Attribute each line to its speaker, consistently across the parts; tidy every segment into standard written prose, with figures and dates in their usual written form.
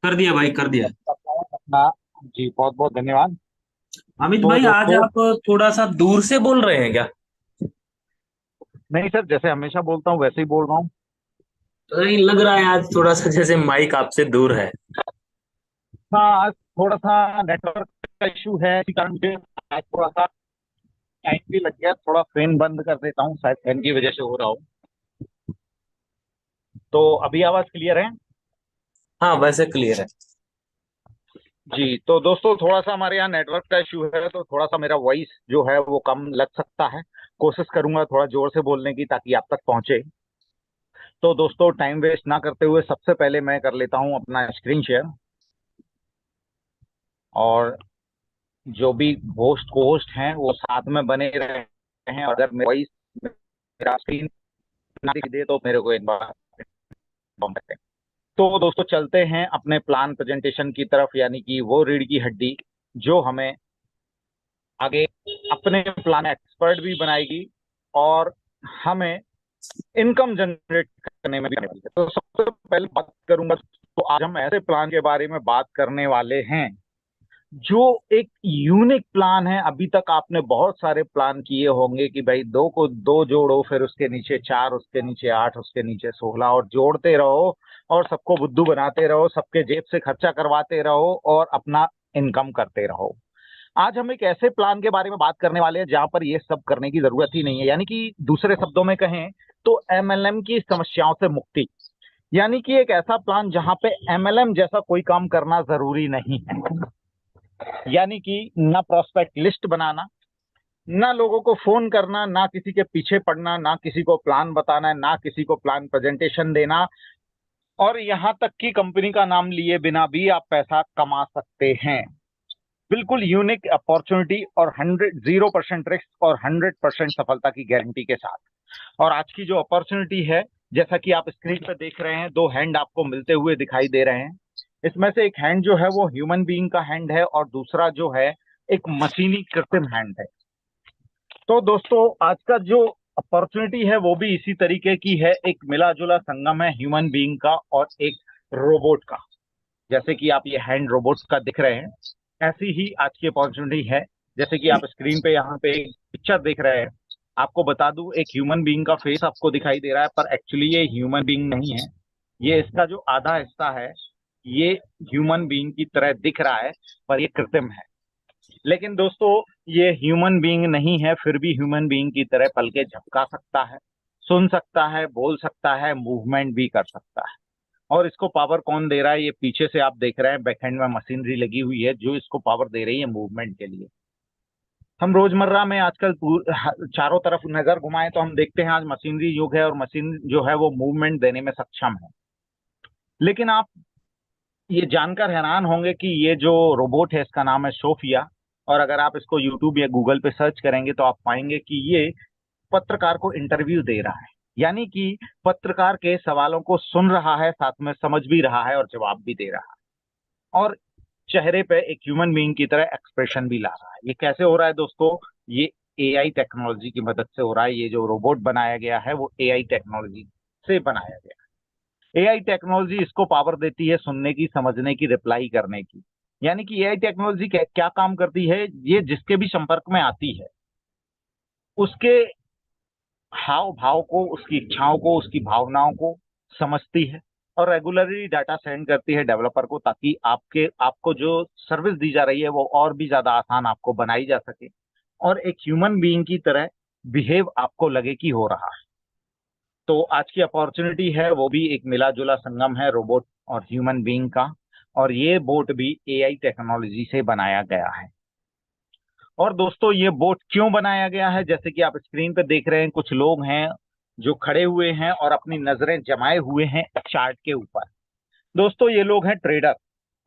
Speaker 1: कर दिया भाई, कर दिया।
Speaker 2: अपना। जी बहुत बहुत धन्यवाद।
Speaker 1: अमित
Speaker 2: तो
Speaker 1: भाई, आज
Speaker 2: दोस्तों,
Speaker 1: आप थोड़ा सा दूर से बोल रहे हैं क्या?
Speaker 2: नहीं सर, जैसे हमेशा बोलता हूँ वैसे ही बोल रहा हूँ।
Speaker 1: तो नहीं लग रहा है आज थोड़ा सा जैसे माइक आपसे दूर है।
Speaker 2: हाँ, आज थोड़ा सा नेटवर्क का इशू है, इसी कारण मुझे आज थोड़ा सा टाइम भी लग गया। थोड़ा फैन बंद कर देता हूँ, शायद फैन की वजह से हो रहा हो। तो अभी आवाज क्लियर है?
Speaker 1: हाँ, वैसे क्लियर है।
Speaker 2: जी, तो दोस्तों थोड़ा सा हमारे यहाँ नेटवर्क का इशू है, तो थोड़ा सा मेरा वॉइस जो है वो कम लग सकता है। कोशिश करूंगा थोड़ा जोर से बोलने की, ताकि आप तक पहुंचे। तो दोस्तों, टाइम वेस्ट ना करते हुए सबसे पहले मैं कर लेता हूँ अपना स्क्रीन शेयर। और जो भी होस्ट को होस्ट हैं वो साथ में बने रहे हैं। अगर मेरा वॉइस, मेरा स्क्रीन ना दिख दे तो मेरे को एक बार inform करें। तो दोस्तों, चलते हैं अपने प्लान प्रेजेंटेशन की तरफ, यानी कि वो रीढ़ की हड्डी जो हमें आगे अपने प्लान एक्सपर्ट भी बनाएगी और हमें इनकम जनरेट करने में भी मदद करेगी। तो सबसे पहले बात करूंगा, तो आज हम ऐसे प्लान के बारे में बात करने वाले हैं जो एक यूनिक प्लान है। अभी तक आपने बहुत सारे प्लान किए होंगे कि भाई दो को दो जोड़ो, फिर उसके नीचे चार, उसके नीचे आठ, उसके नीचे 16, और जोड़ते रहो और सबको बुद्धू बनाते रहो, सबके जेब से खर्चा करवाते रहो और अपना इनकम करते रहो। आज हम एक ऐसे प्लान के बारे में बात करने वाले हैं जहां पर ये सब करने की जरूरत ही नहीं है, यानी कि दूसरे शब्दों में कहें तो एमएलएम की समस्याओं से मुक्ति। यानी कि एक ऐसा प्लान जहां पे एमएलएम जैसा कोई काम करना जरूरी नहीं है। यानी कि ना प्रोस्पेक्ट लिस्ट बनाना, ना लोगों को फोन करना, ना किसी के पीछे पड़ना, ना किसी को प्लान बताना, ना किसी को प्लान प्रेजेंटेशन देना, और यहां तक कि कंपनी का नाम लिए बिना भी आप पैसा कमा सकते हैं। बिल्कुल यूनिक अपॉर्चुनिटी और 0% रिस्क और 100% सफलता की गारंटी के साथ। और आज की जो अपॉर्चुनिटी है, जैसा कि आप स्क्रीन पर देख रहे हैं, दो हैंड आपको मिलते हुए दिखाई दे रहे हैं। इसमें से एक हैंड जो है वो ह्यूमन बीइंग का हैंड है, और दूसरा जो है एक मशीनी कृत्रिम हैंड है। तो दोस्तों, आज का जो अपॉर्चुनिटी है वो भी इसी तरीके की है। एक मिला जुला संगम है ह्यूमन बीइंग का और एक रोबोट का। जैसे कि आप ये हैंड रोबोट्स का दिख रहे हैं, ऐसी ही आज की अपॉर्चुनिटी है। जैसे कि आप स्क्रीन पे यहाँ पे एक पिक्चर देख रहे हैं, आपको बता दूं, एक ह्यूमन बीइंग का फेस आपको दिखाई दे रहा है, पर एक्चुअली ये ह्यूमन बीइंग नहीं है। ये इसका जो आधा हिस्सा है, ये ह्यूमन बीइंग की तरह दिख रहा है, पर ये कृत्रिम है। लेकिन दोस्तों, ये ह्यूमन बीइंग नहीं है, फिर भी ह्यूमन बीइंग की तरह पल के झपका सकता है, सुन सकता है, बोल सकता है, मूवमेंट भी कर सकता है। और इसको पावर कौन दे रहा है? ये पीछे से आप देख रहे हैं, बैकएंड में मशीनरी लगी हुई है जो इसको पावर दे रही है मूवमेंट के लिए। हम रोजमर्रा में आजकल चारों तरफ नजर घुमाएं तो हम देखते हैं आज मशीनरी युग है, और मशीन जो है वो मूवमेंट देने में सक्षम है। लेकिन आप ये जानकर हैरान होंगे कि ये जो रोबोट है इसका नाम है सोफिया। और अगर आप इसको यूट्यूब या गूगल पे सर्च करेंगे तो आप पाएंगे कि ये पत्रकार को इंटरव्यू दे रहा है। यानी कि पत्रकार के सवालों को सुन रहा है, साथ में समझ भी रहा है और जवाब भी दे रहा है, और चेहरे पे एक ह्यूमन बीइंग की तरह एक्सप्रेशन भी ला रहा है। ये कैसे हो रहा है दोस्तों? ये एआई टेक्नोलॉजी की मदद से हो रहा है। ये जो रोबोट बनाया गया है वो एआई टेक्नोलॉजी से बनाया गया है। एआई टेक्नोलॉजी इसको पावर देती है सुनने की, समझने की, रिप्लाई करने की। यानी कि एआई टेक्नोलॉजी क्या क्या काम करती है? ये जिसके भी संपर्क में आती है उसके हाव भाव को, उसकी इच्छाओं को, उसकी भावनाओं को समझती है, और रेगुलरली डाटा सेंड करती है डेवलपर को, ताकि आपको जो सर्विस दी जा रही है वो और भी ज्यादा आसान आपको बनाई जा सके, और एक ह्यूमन बीइंग की तरह बिहेव आपको लगे कि हो रहा है। तो आज की अपॉर्चुनिटी है वो भी एक मिला जुला संगम है रोबोट और ह्यूमन बीइंग का। और ये बोट भी एआई टेक्नोलॉजी से बनाया गया है। और दोस्तों, ये बोट क्यों बनाया गया है? जैसे कि आप स्क्रीन पे देख रहे हैं, कुछ लोग हैं जो खड़े हुए हैं और अपनी नजरें जमाए हुए हैं चार्ट के ऊपर। दोस्तों, ये लोग हैं ट्रेडर,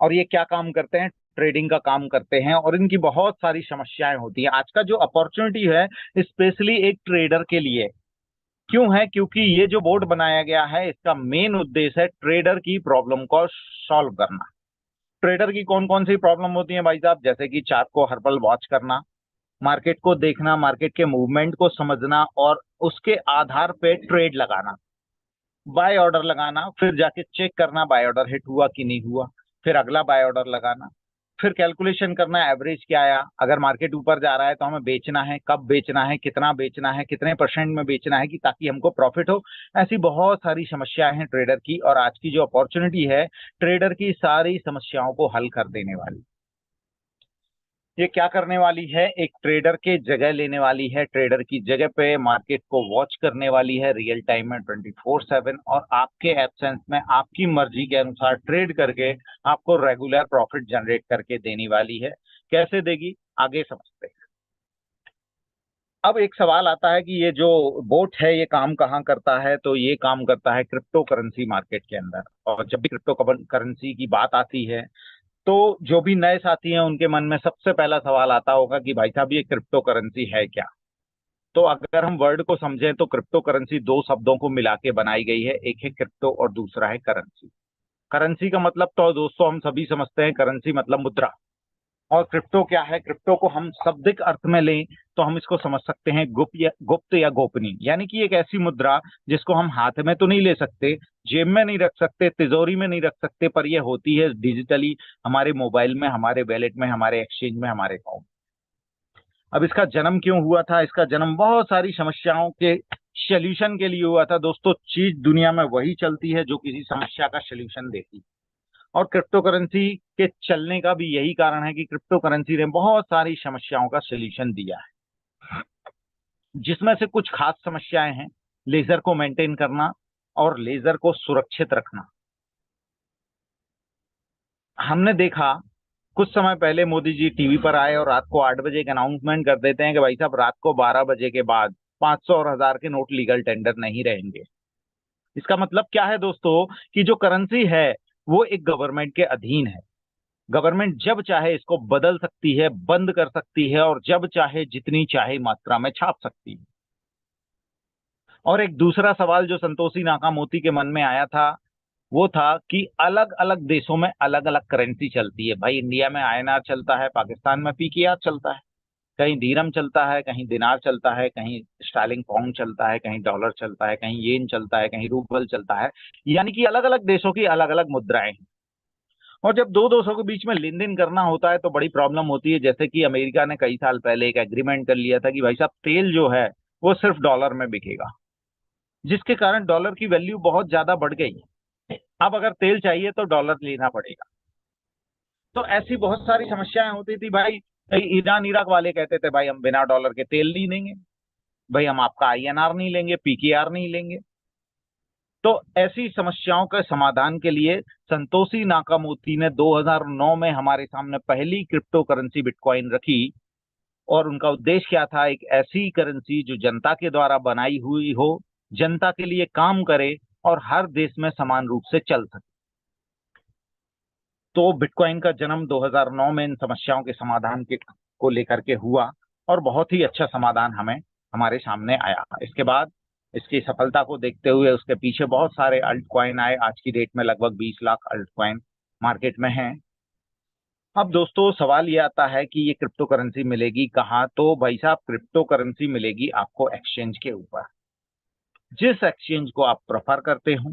Speaker 2: और ये क्या काम करते हैं? ट्रेडिंग का काम करते हैं, और इनकी बहुत सारी समस्याएं होती हैं। आज का जो अपॉर्चुनिटी है स्पेशली एक ट्रेडर के लिए क्यों है? क्योंकि ये जो बोर्ड बनाया गया है इसका मेन उद्देश्य है ट्रेडर की प्रॉब्लम को सॉल्व करना। ट्रेडर की कौन कौन सी प्रॉब्लम होती है भाई साहब? जैसे कि चार्ट को हर पल वॉच करना, मार्केट को देखना, मार्केट के मूवमेंट को समझना, और उसके आधार पे ट्रेड लगाना, बाय ऑर्डर लगाना, फिर जाके चेक करना बाय ऑर्डर हिट हुआ कि नहीं हुआ, फिर अगला बाय ऑर्डर लगाना, फिर कैलकुलेशन करना है एवरेज क्या आया, अगर मार्केट ऊपर जा रहा है तो हमें बेचना है, कब बेचना है, कितना बेचना है, कितने परसेंट में बेचना है कि ताकि हमको प्रॉफिट हो। ऐसी बहुत सारी समस्याएं हैं ट्रेडर की, और आज की जो अपॉर्चुनिटी है ट्रेडर की सारी समस्याओं को हल कर देने वाली। ये क्या करने वाली है, एक ट्रेडर के जगह लेने वाली है, ट्रेडर की जगह पे मार्केट को वॉच करने वाली है रियल टाइम में 24/7, और आपके एब्सेंस में आपकी मर्जी के अनुसार ट्रेड करके आपको रेगुलर प्रॉफिट जनरेट करके देने वाली है। कैसे देगी, आगे समझते हैं। अब एक सवाल आता है कि ये जो बोट है ये काम कहाँ करता है, तो ये काम करता है क्रिप्टो करेंसी मार्केट के अंदर। और जब भी क्रिप्टो करेंसी की बात आती है तो जो भी नए साथी हैं उनके मन में सबसे पहला सवाल आता होगा कि भाई साहब ये क्रिप्टो करेंसी है क्या। तो अगर हम वर्ड को समझें तो क्रिप्टो करेंसी दो शब्दों को मिला के बनाई गई है, एक है क्रिप्टो और दूसरा है करेंसी। करेंसी का मतलब तो दोस्तों हम सभी समझते हैं, करेंसी मतलब मुद्रा। और क्रिप्टो क्या है, क्रिप्टो को हम शाब्दिक अर्थ में लें तो हम इसको समझ सकते हैं गुप्त या गोपनीय, यानी कि एक ऐसी मुद्रा जिसको हम हाथ में तो नहीं ले सकते, जेब में नहीं रख सकते, तिजोरी में नहीं रख सकते, पर यह होती है डिजिटली हमारे मोबाइल में, हमारे वैलेट में, हमारे एक्सचेंज में, हमारे अकाउंट। अब इसका जन्म क्यों हुआ था, इसका जन्म बहुत सारी समस्याओं के सल्यूशन के लिए हुआ था। दोस्तों चीज दुनिया में वही चलती है जो किसी समस्या का सल्यूशन देती है, और क्रिप्टो करेंसी के चलने का भी यही कारण है कि क्रिप्टो करेंसी ने बहुत सारी समस्याओं का सलूशन दिया है, जिसमें से कुछ खास समस्याएं हैं, लेजर को मेंटेन करना और लेजर को सुरक्षित रखना। हमने देखा कुछ समय पहले मोदी जी टीवी पर आए और रात को 8 बजे एक अनाउंसमेंट कर देते हैं कि भाई साहब रात को 12 बजे के बाद 500 और 1000 के नोट लीगल टेंडर नहीं रहेंगे। इसका मतलब क्या है दोस्तों, कि जो करेंसी है वो एक गवर्नमेंट के अधीन है। गवर्नमेंट जब चाहे इसको बदल सकती है, बंद कर सकती है, और जब चाहे जितनी चाहे मात्रा में छाप सकती है। और एक दूसरा सवाल जो संतोषी नाकामोती के मन में आया था वो था कि अलग अलग देशों में अलग अलग करेंसी चलती है। भाई इंडिया में आईएनआर चलता है, पाकिस्तान में पीकेआर चलता है, कहीं दीरम चलता है, कहीं दिनार चलता है, कहीं स्टार्लिंग पाउंड चलता है, कहीं डॉलर चलता है, कहीं येन चलता है, कहीं रूबल चलता है। यानी कि अलग अलग देशों की अलग अलग मुद्राएं हैं। और जब दो देशों के बीच में लेन देन करना होता है तो बड़ी प्रॉब्लम होती है। जैसे कि अमेरिका ने कई साल पहले एक एग्रीमेंट कर लिया था कि भाई साहब तेल जो है वो सिर्फ डॉलर में बिकेगा, जिसके कारण डॉलर की वैल्यू बहुत ज्यादा बढ़ गई। अब अगर तेल चाहिए तो डॉलर लेना पड़ेगा। तो ऐसी बहुत सारी समस्याएं होती थी भाई। ईरान इराक वाले कहते थे भाई हम बिना डॉलर के तेल नहीं लेंगे, भाई हम आपका आईएनआर नहीं लेंगे, पीकेआर नहीं लेंगे। तो ऐसी समस्याओं के समाधान के लिए संतोषी नाकामोती ने 2009 में हमारे सामने पहली क्रिप्टो करेंसी बिटकॉइन रखी। और उनका उद्देश्य क्या था, एक ऐसी करेंसी जो जनता के द्वारा बनाई हुई हो, जनता के लिए काम करे और हर देश में समान रूप से चल सके। तो बिटकॉइन का जन्म 2009 में इन समस्याओं के समाधान के को लेकर के हुआ, और बहुत ही अच्छा समाधान हमें हमारे सामने आया। इसके बाद इसकी सफलता को देखते हुए उसके पीछे बहुत सारे अल्ट कॉइन आए। आज की डेट में लगभग 20 लाख अल्ट कॉइन मार्केट में हैं। अब दोस्तों सवाल ये आता है कि ये क्रिप्टो करेंसी मिलेगी कहाँ, तो भाई साहब क्रिप्टो करेंसी मिलेगी आपको एक्सचेंज के ऊपर। जिस एक्सचेंज को आप प्रेफर करते हो,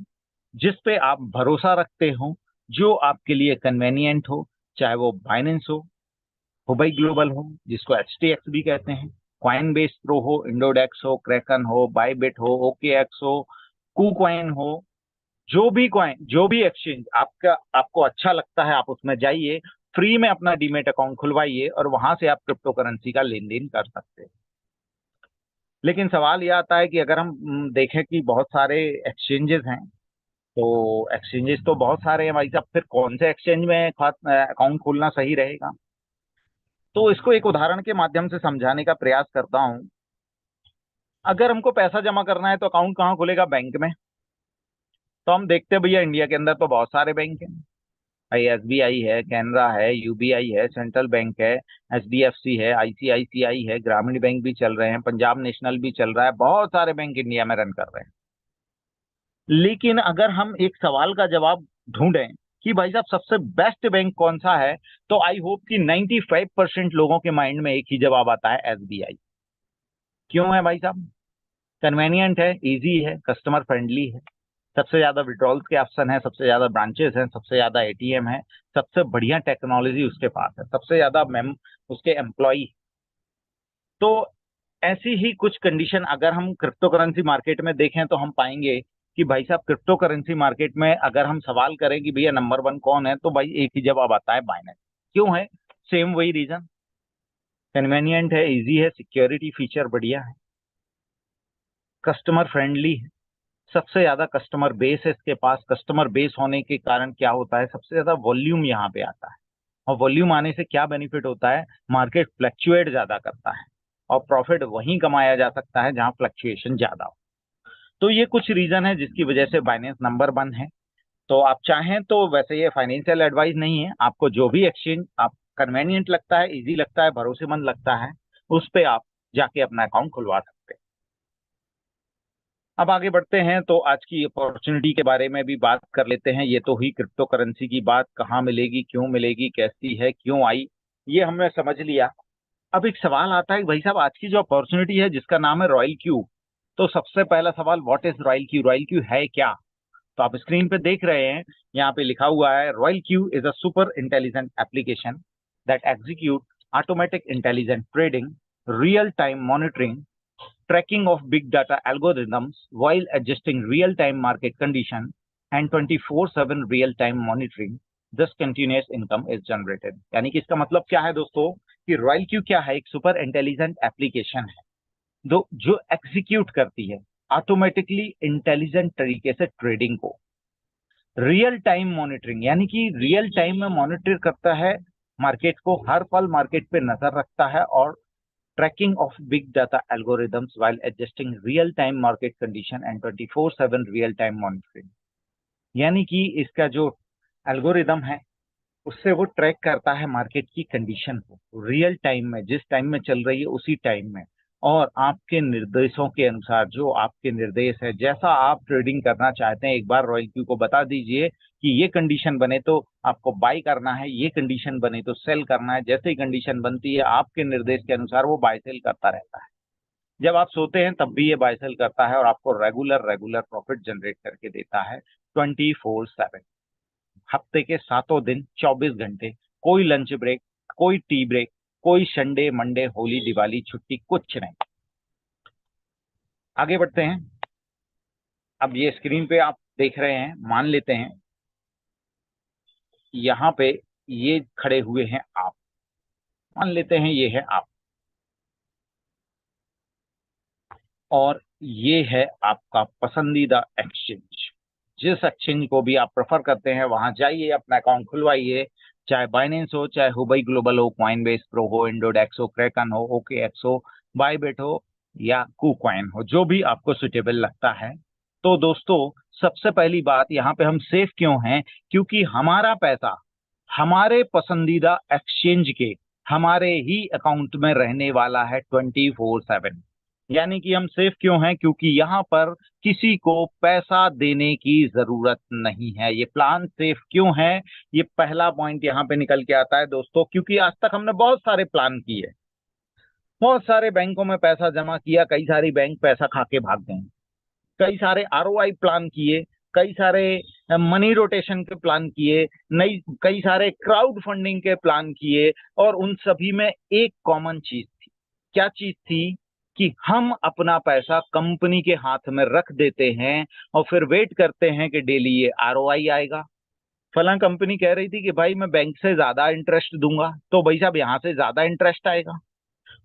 Speaker 2: जिस पे आप भरोसा रखते हो, जो आपके लिए कन्वेनियंट हो, चाहे वो बाइनेंस हो, हुबई ग्लोबल हो जिसको एचटीएक्स भी कहते हैं, कॉइन बेस प्रो हो, इंडोडेक्स हो, क्रैकन हो, बाइबिट हो, ओकेएक्स हो, कूकॉइन हो, जो भी कॉइन, जो भी एक्सचेंज आपका आपको अच्छा लगता है आप उसमें जाइए, फ्री में अपना डीमेट अकाउंट खुलवाइए और वहां से आप क्रिप्टो करेंसी का लेन देन कर सकते हैं। लेकिन सवाल यह आता है कि अगर हम देखें कि बहुत सारे एक्सचेंजेस हैं, तो एक्सचेंजेस तो बहुत सारे हैं भाई साहब, फिर कौन से एक्सचेंज में अकाउंट खोलना सही रहेगा। तो इसको एक उदाहरण के माध्यम से समझाने का प्रयास करता हूं। अगर हमको पैसा जमा करना है तो अकाउंट कहाँ खुलेगा, बैंक में। तो हम देखते हैं भैया इंडिया के अंदर तो बहुत सारे बैंक हैं भाई, एसबीआई है, कैनरा है, यूबीआई है, सेंट्रल बैंक है, एचडीएफसी है, आईसीआईसीआई है, ग्रामीण बैंक भी चल रहे हैं, पंजाब नेशनल भी चल रहा है, बहुत सारे बैंक इंडिया में रन कर रहे हैं। लेकिन अगर हम एक सवाल का जवाब ढूंढें कि भाई साहब सबसे बेस्ट बैंक कौन सा है, तो आई होप कि 95% लोगों के माइंड में एक ही जवाब आता है, एसबीआई। क्यों है भाई साहब, कन्वेनियंट है, इजी है, कस्टमर फ्रेंडली है। सबसे ज्यादा विड्रॉल्स के ऑप्शन है, सबसे ज्यादा ब्रांचेस हैं, सबसे ज्यादा एटीएम है, सबसे बढ़िया टेक्नोलॉजी उसके पास है, सबसे ज्यादा मेम उसके एम्प्लॉय। तो ऐसी ही कुछ कंडीशन अगर हम क्रिप्टो करेंसी मार्केट में देखें तो हम पाएंगे कि भाई साहब क्रिप्टो करेंसी मार्केट में अगर हम सवाल करें कि भैया नंबर वन कौन है, तो भाई एक ही जवाब आता है, बाइनेंस। क्यों है? सेम वही रीजन, कन्वेनियंट है, इजी है, सिक्योरिटी फीचर बढ़िया है, कस्टमर फ्रेंडली है, सबसे ज्यादा कस्टमर बेस है इसके पास। कस्टमर बेस होने के कारण क्या होता है, सबसे ज्यादा वॉल्यूम यहाँ पे आता है। और वॉल्यूम आने से क्या बेनिफिट होता है, मार्केट फ्लक्चुएट ज्यादा करता है और प्रॉफिट वहीं कमाया जा सकता है जहां फ्लक्चुएशन ज्यादा हो। तो ये कुछ रीजन है जिसकी वजह से बाइनेंस नंबर वन है। तो आप चाहें तो, वैसे ये फाइनेंशियल एडवाइस नहीं है, आपको जो भी एक्सचेंज आप कन्वेनियंट लगता है, इजी लगता है, भरोसेमंद लगता है, उस पे आप जाके अपना अकाउंट खुलवा सकते हैं। अब आगे बढ़ते हैं तो आज की अपॉर्चुनिटी के बारे में भी बात कर लेते हैं। ये तो हुई क्रिप्टो करेंसी की बात, कहाँ मिलेगी, क्यों मिलेगी, कैसी है, क्यों आई, ये हमने समझ लिया। अब एक सवाल आता है कि भाई साहब आज की जो अपॉर्चुनिटी है जिसका नाम है रॉयल क्यू, तो सबसे पहला सवाल, what is royal Q? Royal Q है क्या? तो आप स्क्रीन पे देख रहे हैं, यहाँ पे लिखा हुआ है, royal Q is a super intelligent application that execute automatic intelligent trading, real time monitoring, tracking of big data algorithms while adjusting real-time market condition and 24/7 real-time monitoring, thus continuous income is generated। यानी कि इसका मतलब क्या है दोस्तों, कि royal Q क्या है, एक सुपर इंटेलिजेंट एप्लीकेशन है जो एग्जीक्यूट करती है ऑटोमेटिकली इंटेलिजेंट तरीके से ट्रेडिंग को, रियल टाइम मॉनिटरिंग यानी कि रियल टाइम में मॉनिटर करता है मार्केट को, हर पल मार्केट पे नजर रखता है, और tracking of big data algorithms while adjusting real-time market condition and 24/7 real-time monitoring। यानी कि इसका जो एल्गोरिदम है उससे वो ट्रैक करता है मार्केट की कंडीशन को रियल टाइम में, जिस टाइम में चल रही है उसी टाइम में, और आपके निर्देशों के अनुसार, जो आपके निर्देश है, जैसा आप ट्रेडिंग करना चाहते हैं, एक बार रॉयल क्यू को बता दीजिए कि ये कंडीशन बने तो आपको बाय करना है, ये कंडीशन बने तो सेल करना है। जैसे ही कंडीशन बनती है आपके निर्देश के अनुसार वो बाय सेल करता रहता है। जब आप सोते हैं तब भी ये बाय सेल करता है और आपको रेगुलर रेगुलर प्रॉफिट जनरेट करके देता है 24/7, हफ्ते के सातों दिन, 24 घंटे, कोई लंच ब्रेक, कोई टी ब्रेक, कोई संडे मंडे होली दिवाली छुट्टी, कुछ नहीं। आगे बढ़ते हैं। अब ये स्क्रीन पे आप देख रहे हैं, मान लेते हैं यहाँ पे ये खड़े हुए हैं आप, मान लेते हैं ये है आप, और ये है आपका पसंदीदा एक्सचेंज। जिस एक्सचेंज को भी आप प्रेफर करते हैं वहां जाइए, अपना अकाउंट खुलवाइए, चाहे बाइनेंस हो, चाहे हुबई ग्लोबल हो, कॉइनबेस प्रो हो, इंडोडेक्स हो, क्रैकन हो, ओकेएक्स हो, बायबिट हो, या कुकॉइन हो, जो भी आपको सुटेबल लगता है। तो दोस्तों सबसे पहली बात, यहाँ पे हम सेफ क्यों हैं? क्योंकि हमारा पैसा हमारे पसंदीदा एक्सचेंज के हमारे ही अकाउंट में रहने वाला है 24/7। यानी कि हम सेफ क्यों हैं? क्योंकि यहाँ पर किसी को पैसा देने की जरूरत नहीं है। ये प्लान सेफ क्यों है, ये पहला पॉइंट यहाँ पे निकल के आता है दोस्तों। क्योंकि आज तक हमने बहुत सारे प्लान किए, बहुत सारे बैंकों में पैसा जमा किया, कई सारी बैंक पैसा खा के भाग गए, कई सारे आरओआई प्लान किए, कई सारे मनी रोटेशन के प्लान किए, नई कई सारे क्राउड फंडिंग के प्लान किए, और उन सभी में एक कॉमन चीज थी। क्या चीज थी? कि हम अपना पैसा कंपनी के हाथ में रख देते हैं और फिर वेट करते हैं कि डेली ये आरओआई आएगा। फला कंपनी कह रही थी कि भाई मैं बैंक से ज्यादा इंटरेस्ट दूंगा, तो भाई साहब यहाँ से ज्यादा इंटरेस्ट आएगा।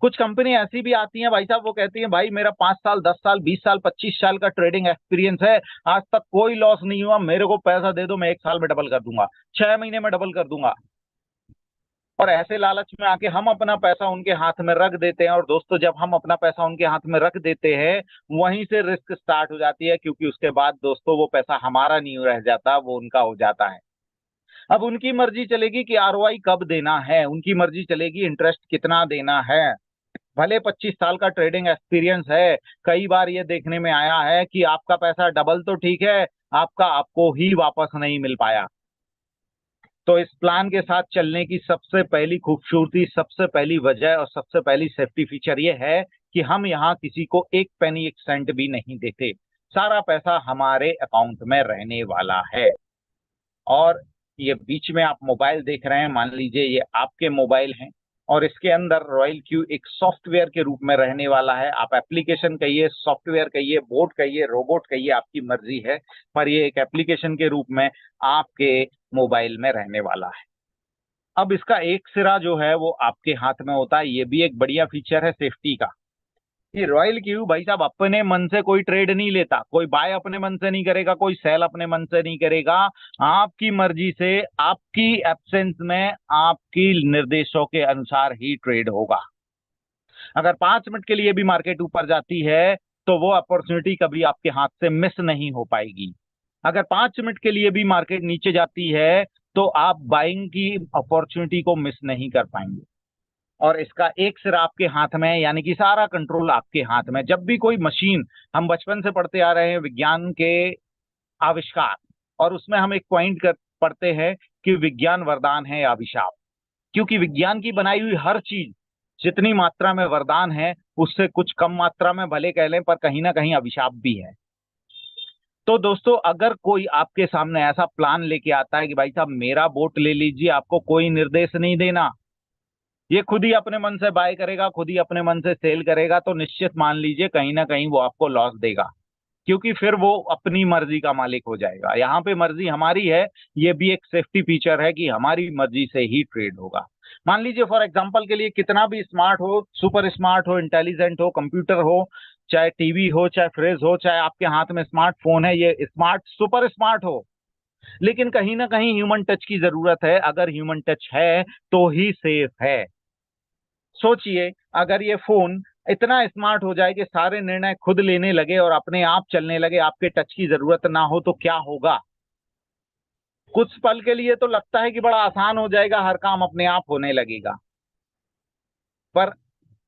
Speaker 2: कुछ कंपनी ऐसी भी आती हैं भाई साहब, वो कहती हैं भाई मेरा 5 साल, 10 साल, 20 साल, 25 साल का ट्रेडिंग एक्सपीरियंस है, आज तक कोई लॉस नहीं हुआ, मेरे को पैसा दे दो, मैं 1 साल में डबल कर दूंगा, 6 महीने में डबल कर दूंगा। और ऐसे लालच में आके हम अपना पैसा उनके हाथ में रख देते हैं। और दोस्तों जब हम अपना पैसा उनके हाथ में रख देते हैं, वहीं से रिस्क स्टार्ट हो जाती है, क्योंकि उसके बाद दोस्तों वो पैसा हमारा नहीं रह जाता, वो उनका हो जाता है। अब उनकी मर्जी चलेगी कि आरओआई कब देना है, उनकी मर्जी चलेगी इंटरेस्ट कितना देना है। भले 25 साल का ट्रेडिंग एक्सपीरियंस है, कई बार ये देखने में आया है कि आपका पैसा डबल तो ठीक है, आपका आपको ही वापस नहीं मिल पाया। तो इस प्लान के साथ चलने की सबसे पहली खूबसूरती, सबसे पहली वजह और सबसे पहली सेफ्टी फीचर ये है कि हम यहाँ किसी को एक पेनी एक सेंट भी नहीं देते। सारा पैसा हमारे अकाउंट में रहने वाला है। और ये बीच में आप मोबाइल देख रहे हैं, मान लीजिए ये आपके मोबाइल हैं, और इसके अंदर रॉयल क्यू एक सॉफ्टवेयर के रूप में रहने वाला है। आप एप्लीकेशन कहिए, सॉफ्टवेयर कहिए, बोट कहिए, रोबोट कहिए, आपकी मर्जी है, पर ये एक एप्लीकेशन के रूप में आपके मोबाइल में रहने वाला है। अब इसका एक सिरा जो है वो आपके हाथ में होता है। ये भी एक बढ़िया फीचर है सेफ्टी का। ये रॉयल क्यू भाई साहब अपने मन से कोई ट्रेड नहीं लेता, कोई बाय अपने मन से नहीं करेगा, कोई सेल अपने मन से नहीं करेगा। आपकी मर्जी से, आपकी एब्सेंस में, आपकी निर्देशों के अनुसार ही ट्रेड होगा। अगर 5 मिनट के लिए भी मार्केट ऊपर जाती है तो वो अपॉर्चुनिटी कभी आपके हाथ से मिस नहीं हो पाएगी। अगर 5 मिनट के लिए भी मार्केट नीचे जाती है तो आप बाइंग की अपॉर्चुनिटी को मिस नहीं कर पाएंगे। और इसका एक सिरा आपके हाथ में है, यानी कि सारा कंट्रोल आपके हाथ में। जब भी कोई मशीन, हम बचपन से पढ़ते आ रहे हैं विज्ञान के आविष्कार, और उसमें हम एक पॉइंट पढ़ते हैं कि विज्ञान वरदान है या अभिशाप। क्योंकि विज्ञान की बनाई हुई हर चीज जितनी मात्रा में वरदान है, उससे कुछ कम मात्रा में भले कह लें, पर कहीं ना कहीं अभिशाप भी है। तो दोस्तों, अगर कोई आपके सामने ऐसा प्लान लेके आता है कि भाई साहब मेरा बोट ले लीजिए, आपको कोई निर्देश नहीं देना, ये खुद ही अपने मन से बाय करेगा, खुद ही अपने मन से सेल करेगा, तो निश्चित मान लीजिए कहीं ना कहीं वो आपको लॉस देगा। क्योंकि फिर वो अपनी मर्जी का मालिक हो जाएगा। यहाँ पे मर्जी हमारी है, ये भी एक सेफ्टी फीचर है कि हमारी मर्जी से ही ट्रेड होगा। मान लीजिए फॉर एग्जांपल के लिए, कितना भी स्मार्ट हो, सुपर स्मार्ट हो, इंटेलिजेंट हो, कंप्यूटर हो, चाहे टीवी हो, चाहे फ्रिज हो, चाहे आपके हाथ में स्मार्टफोन है, ये स्मार्ट सुपर स्मार्ट हो, लेकिन कहीं ना कहीं ह्यूमन टच की जरूरत है। अगर ह्यूमन टच है तो ही सेफ है। सोचिए, अगर ये फोन इतना स्मार्ट हो जाए कि सारे निर्णय खुद लेने लगे और अपने आप चलने लगे, आपके टच की जरूरत ना हो, तो क्या होगा? कुछ पल के लिए तो लगता है कि बड़ा आसान हो जाएगा, हर काम अपने आप होने लगेगा। पर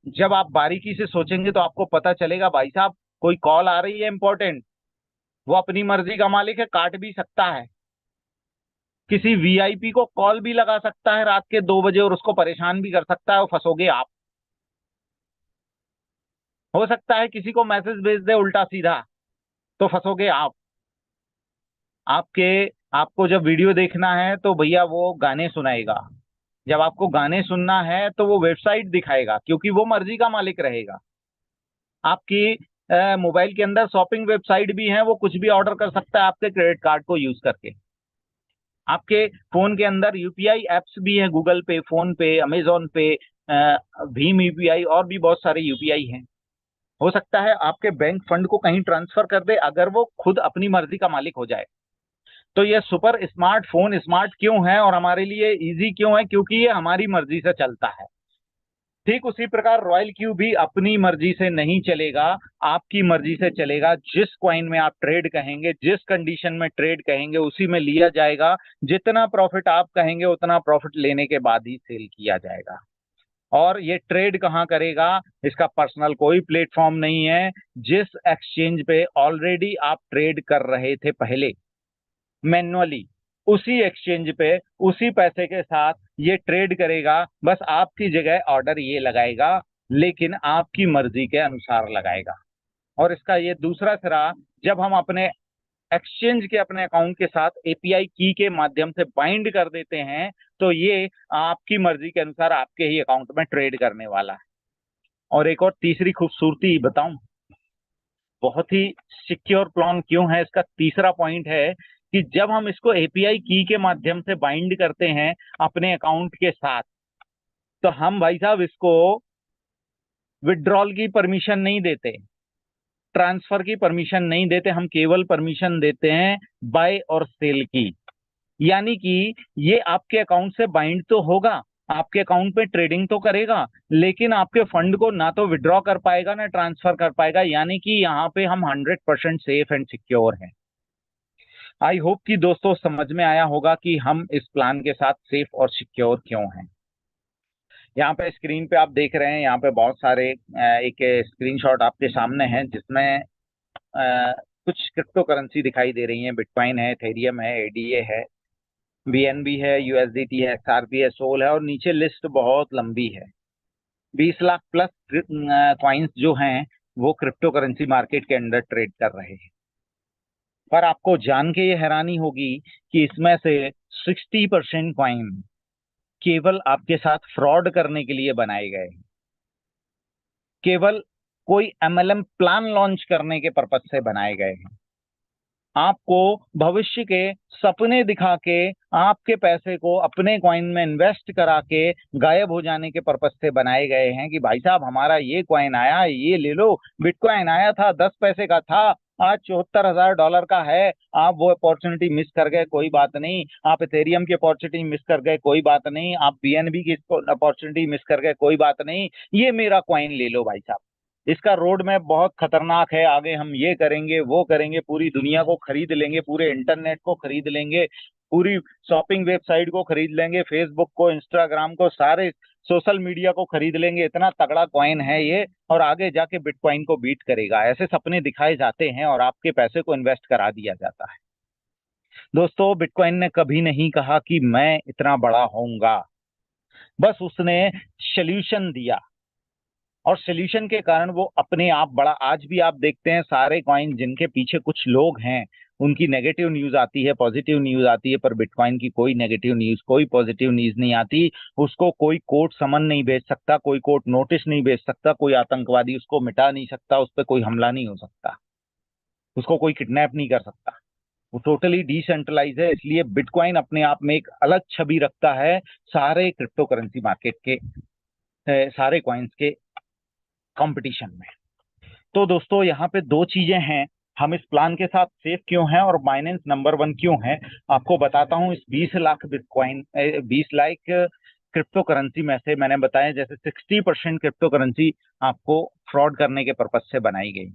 Speaker 2: जब आप बारीकी से सोचेंगे तो आपको पता चलेगा भाई साहब, कोई कॉल आ रही है इंपॉर्टेंट, वो अपनी मर्जी का मालिक है, काट भी सकता है। किसी वीआईपी को कॉल भी लगा सकता है रात के 2 बजे और उसको परेशान भी कर सकता है, और फंसोगे आप। हो सकता है किसी को मैसेज भेज दे उल्टा सीधा, तो फंसोगे आप। आपके आपको जब वीडियो देखना है तो भैया वो गाने सुनाएगा, जब आपको गाने सुनना है तो वो वेबसाइट दिखाएगा, क्योंकि वो मर्जी का मालिक रहेगा। आपकी मोबाइल के अंदर शॉपिंग वेबसाइट भी है, वो कुछ भी ऑर्डर कर सकता है आपके क्रेडिट कार्ड को यूज करके। आपके फोन के अंदर यूपीआई एप्स भी हैं, गूगल पे, फोन पे, अमेजोन पे, भीम यूपीआई, और भी बहुत सारे यूपीआई हैं। हो सकता है आपके बैंक फंड को कहीं ट्रांसफर कर दे, अगर वो खुद अपनी मर्जी का मालिक हो जाए। तो ये सुपर स्मार्टफोन स्मार्ट क्यों है और हमारे लिए इजी क्यों है? क्योंकि ये हमारी मर्जी से चलता है। ठीक उसी प्रकार रॉयल क्यू भी अपनी मर्जी से नहीं चलेगा, आपकी मर्जी से चलेगा। जिस कॉइन में आप ट्रेड कहेंगे, जिस कंडीशन में ट्रेड कहेंगे, उसी में लिया जाएगा। जितना प्रॉफिट आप कहेंगे उतना प्रॉफिट लेने के बाद ही सेल किया जाएगा। और ये ट्रेड कहाँ करेगा? इसका पर्सनल कोई प्लेटफॉर्म नहीं है। जिस एक्सचेंज पे ऑलरेडी आप ट्रेड कर रहे थे पहले मैन्युअली, उसी एक्सचेंज पे उसी पैसे के साथ ये ट्रेड करेगा। बस आपकी जगह ऑर्डर ये लगाएगा, लेकिन आपकी मर्जी के अनुसार लगाएगा। और इसका ये दूसरा सिरा, जब हम अपने एक्सचेंज के अपने अकाउंट के साथ एपीआई की के माध्यम से बाइंड कर देते हैं, तो ये आपकी मर्जी के अनुसार आपके ही अकाउंट में ट्रेड करने वाला है। और एक और तीसरी खूबसूरती बताऊं, बहुत ही सिक्योर प्लान क्यों है, इसका तीसरा पॉइंट है कि जब हम इसको एपीआई की के माध्यम से बाइंड करते हैं अपने अकाउंट के साथ, तो हम भाई साहब इसको विड्रॉल की परमिशन नहीं देते, ट्रांसफर की परमिशन नहीं देते, हम केवल परमिशन देते हैं बाय और सेल की। यानी कि ये आपके अकाउंट से बाइंड तो होगा, आपके अकाउंट पे ट्रेडिंग तो करेगा, लेकिन आपके फंड को ना तो विड्रॉ कर पाएगा ना ट्रांसफर कर पाएगा। यानी कि यहाँ पे हम 100% सेफ एंड सिक्योर हैं। आई होप कि दोस्तों समझ में आया होगा कि हम इस प्लान के साथ सेफ और सिक्योर क्यों हैं। यहाँ पे स्क्रीन पे आप देख रहे हैं, यहाँ पे बहुत सारे एक स्क्रीनशॉट आपके सामने है, जिसमें कुछ क्रिप्टो करेंसी दिखाई दे रही है। बिटकॉइन है, एथेरियम है, एडीए है, बीएनबी है, यूएसडीटी है, एक्सआरपी है, सोल है, और नीचे लिस्ट बहुत लंबी है। 20 लाख प्लस कॉइन्स जो हैं वो क्रिप्टो करेंसी मार्केट के अंदर ट्रेड कर रहे हैं। पर आपको जान के ये हैरानी होगी कि इसमें से 60% कॉइन केवल आपके साथ फ्रॉड करने के लिए बनाए गए हैं। केवल कोई एमएलएम प्लान लॉन्च करने के पर्पज से बनाए गए हैं। आपको भविष्य के सपने दिखा के आपके पैसे को अपने कॉइन में इन्वेस्ट करा के गायब हो जाने के पर्पज से बनाए गए हैं कि भाई साहब हमारा ये कॉइन आया, ये ले लो। बिटकॉइन आया था 10 पैसे का था, आज $74,000 का है। आप वो अपॉर्चुनिटी मिस कर गए, कोई बात नहीं। आप इथेरियम की अपॉर्चुनिटी मिस कर गए, कोई बात नहीं। आप बीएनबी की अपॉर्चुनिटी मिस कर गए, कोई बात नहीं। ये मेरा कॉइन ले लो भाई साहब, इसका रोड मैप बहुत खतरनाक है, आगे हम ये करेंगे वो करेंगे, पूरी दुनिया को खरीद लेंगे, पूरे इंटरनेट को खरीद लेंगे, पूरी शॉपिंग वेबसाइट को खरीद लेंगे, फेसबुक को, इंस्टाग्राम को, सारे सोशल मीडिया को खरीद लेंगे, इतना तगड़ा कॉइन है ये, और आगे जाके बिटकॉइन को बीट करेगा। ऐसे सपने दिखाए जाते हैं और आपके पैसे को इन्वेस्ट करा दिया जाता है। दोस्तों, बिटकॉइन ने कभी नहीं कहा कि मैं इतना बड़ा होऊंगा, बस उसने सोल्यूशन दिया, और सोल्यूशन के कारण वो अपने आप बड़ा। आज भी आप देखते हैं सारे कॉइन जिनके पीछे कुछ लोग हैं, उनकी नेगेटिव न्यूज आती है, पॉजिटिव न्यूज आती है, पर बिटकॉइन की कोई नेगेटिव न्यूज, कोई पॉजिटिव न्यूज नहीं आती। उसको कोई कोर्ट समन नहीं भेज सकता, कोई कोर्ट नोटिस नहीं भेज सकता, कोई आतंकवादी उसको मिटा नहीं सकता, उस पर कोई हमला नहीं हो सकता, उसको कोई किडनैप नहीं कर सकता। वो टोटली डिसेंट्रलाइज है, इसलिए बिटकॉइन अपने आप में एक अलग छवि रखता है सारे क्रिप्टो करेंसी मार्केट के, सारे कॉइन्स के कंपटीशन में। तो दोस्तों, यहाँ पे दो चीजें हैं, हम इस प्लान के साथ सेफ क्यों हैं और बाइनेंस नंबर 1 क्यों है, आपको बताता हूँ। इस 20 lakh bitcoin, 20 lakh crypto currency में से मैंने बताया जैसे 60% क्रिप्टो करेंसी आपको फ्रॉड करने के पर्पज से बनाई गई।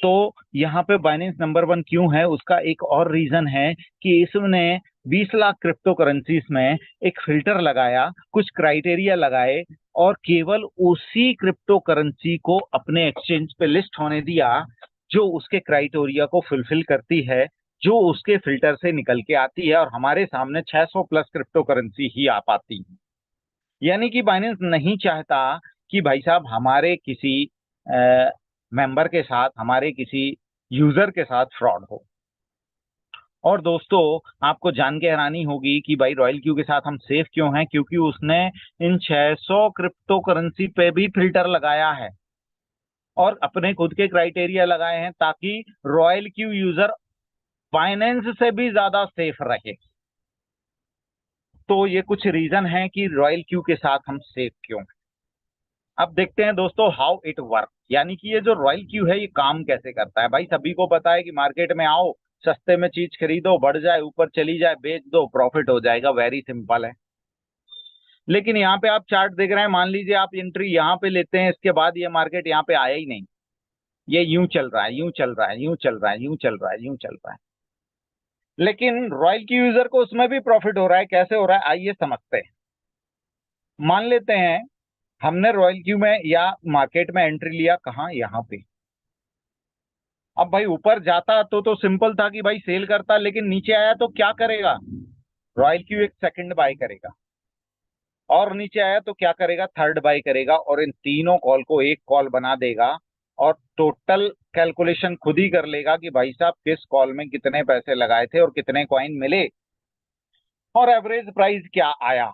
Speaker 2: तो यहाँ पे बाइनेंस नंबर 1 क्यों है, उसका एक और रीजन है कि इसने 20 लाख क्रिप्टो करेंसीज में एक फिल्टर लगाया, कुछ क्राइटेरिया लगाए, और केवल उसी क्रिप्टो करेंसी को अपने एक्सचेंज पे लिस्ट होने दिया जो उसके क्राइटेरिया को फुलफिल करती है, जो उसके फिल्टर से निकल के आती है। और हमारे सामने 600 प्लस क्रिप्टो करेंसी ही आ पाती है। यानी कि बाइनेंस नहीं चाहता कि भाई साहब हमारे किसी मेंबर के साथ, हमारे किसी यूजर के साथ फ्रॉड हो। और दोस्तों, आपको जान के हैरानी होगी कि भाई रॉयल क्यू के साथ हम सेफ क्यों हैं, क्योंकि उसने इन 600 क्रिप्टो करेंसी पे भी फिल्टर लगाया है और अपने खुद के क्राइटेरिया लगाए हैं, ताकि रॉयल क्यू यूजर बाइनेंस से भी ज्यादा सेफ रहे। तो ये कुछ रीजन है कि रॉयल क्यू के साथ हम सेफ क्यों हैं। अब देखते हैं दोस्तों हाउ इट वर्क, यानी कि ये जो रॉयल क्यू है ये काम कैसे करता है। भाई सभी को पता है कि मार्केट में आओ, सस्ते में चीज खरीदो, बढ़ जाए ऊपर चली जाए बेच दो, प्रॉफिट हो जाएगा, वेरी सिंपल है। लेकिन यहाँ पे आप चार्ट देख रहे हैं, मान लीजिए आप एंट्री यहाँ पे लेते हैं, इसके बाद ये मार्केट यहाँ पे आया ही नहीं, ये यूं चल रहा है, यूं चल रहा है, यूं चल रहा है, यूं चल रहा है, यूं चल रहा है। लेकिन रॉयल क्यू यूजर को उसमें भी प्रॉफिट हो रहा है। कैसे हो रहा है आइए समझते हैं। मान लेते हैं हमने रॉयल क्यू में या मार्केट में एंट्री लिया, कहाँ, यहाँ पे। अब भाई ऊपर जाता तो सिंपल था कि भाई सेल करता, लेकिन नीचे आया तो क्या करेगा, रॉयल क्यू एक सेकंड बाय करेगा, और नीचे आया तो क्या करेगा, थर्ड बाय करेगा, और इन तीनों कॉल को एक कॉल बना देगा, और टोटल कैलकुलेशन खुद ही कर लेगा कि भाई साहब किस कॉल में कितने पैसे लगाए थे और कितने कॉइन मिले और एवरेज प्राइस क्या आया।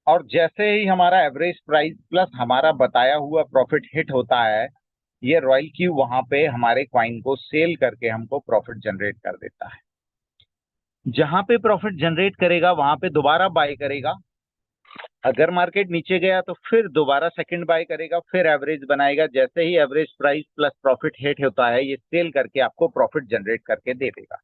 Speaker 2: और जैसे ही हमारा एवरेज प्राइस प्लस हमारा बताया हुआ प्रॉफिट हिट होता है, ये रॉयल क्यू वहां पे हमारे कॉइन को सेल करके हमको प्रॉफिट जनरेट कर देता है। जहां पे प्रॉफिट जनरेट करेगा वहां पे दोबारा बाय करेगा, अगर मार्केट नीचे गया तो फिर दोबारा सेकंड बाय करेगा, फिर एवरेज बनाएगा। जैसे ही average price plus profit hit होता है, ये सेल करके आपको प्रॉफिट जनरेट करके दे देगा।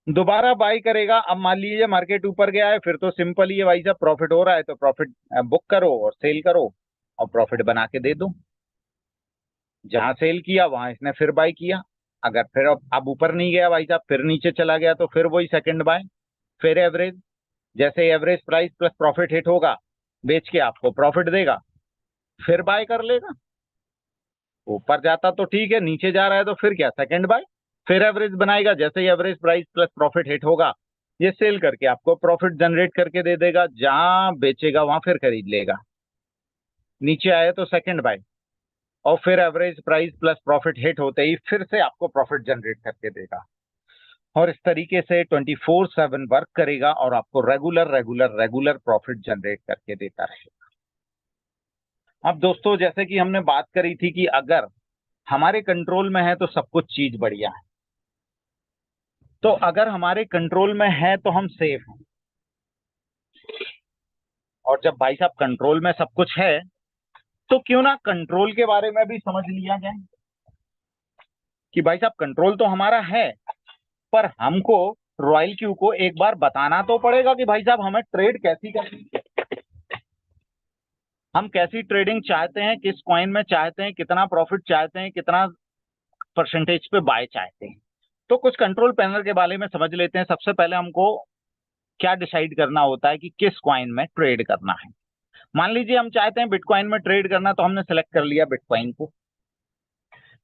Speaker 2: दोबारा बाय करेगा, अब मान लीजिए मार्केट ऊपर गया है, फिर तो सिंपल ही है भाई साहब, प्रॉफिट हो रहा है तो प्रॉफिट बुक करो और सेल करो और प्रॉफिट बना के दे दो। जहां सेल किया वहां इसने फिर बाय किया, अगर फिर अब ऊपर नहीं गया भाई साहब, फिर नीचे चला गया, तो फिर वही सेकंड बाय, फिर एवरेज। जैसे average price plus profit hit होगा, बेच के आपको प्रॉफिट देगा, फिर बाय कर लेगा। ऊपर जाता तो ठीक है, नीचे जा रहा है तो फिर क्या, सेकंड बाय, फिर एवरेज बनाएगा। जैसे ही average price plus profit hit होगा, ये सेल करके आपको प्रॉफिट जनरेट करके दे देगा। जहां बेचेगा वहां फिर खरीद लेगा, नीचे आए तो सेकंड बाय, और फिर average price plus profit hit होते ही फिर से आपको प्रॉफिट जनरेट करके देगा, और इस तरीके से 24/7 वर्क करेगा और आपको regular regular regular profit generate करके देता रहेगा। अब दोस्तों, जैसे कि हमने बात करी थी कि अगर हमारे कंट्रोल में है तो सब कुछ चीज बढ़िया है, तो अगर हमारे कंट्रोल में है तो हम सेफ हैं। और जब भाई साहब कंट्रोल में सब कुछ है, तो क्यों ना कंट्रोल के बारे में भी समझ लिया जाए कि भाई साहब कंट्रोल तो हमारा है, पर हमको रॉयल क्यू को एक बार बताना तो पड़ेगा कि भाई साहब हमें ट्रेड कैसी करनी है, हम कैसी ट्रेडिंग चाहते हैं, किस कॉइन में चाहते हैं, कितना प्रॉफिट चाहते हैं, कितना परसेंटेज पे बाय चाहते हैं। तो कुछ कंट्रोल पैनल के बारे में समझ लेते हैं। सबसे पहले हमको क्या डिसाइड करना होता है कि किस कॉइन में ट्रेड करना है। मान लीजिए हम चाहते हैं बिटकॉइन में ट्रेड करना, तो हमने सेलेक्ट कर लिया बिटकॉइन को।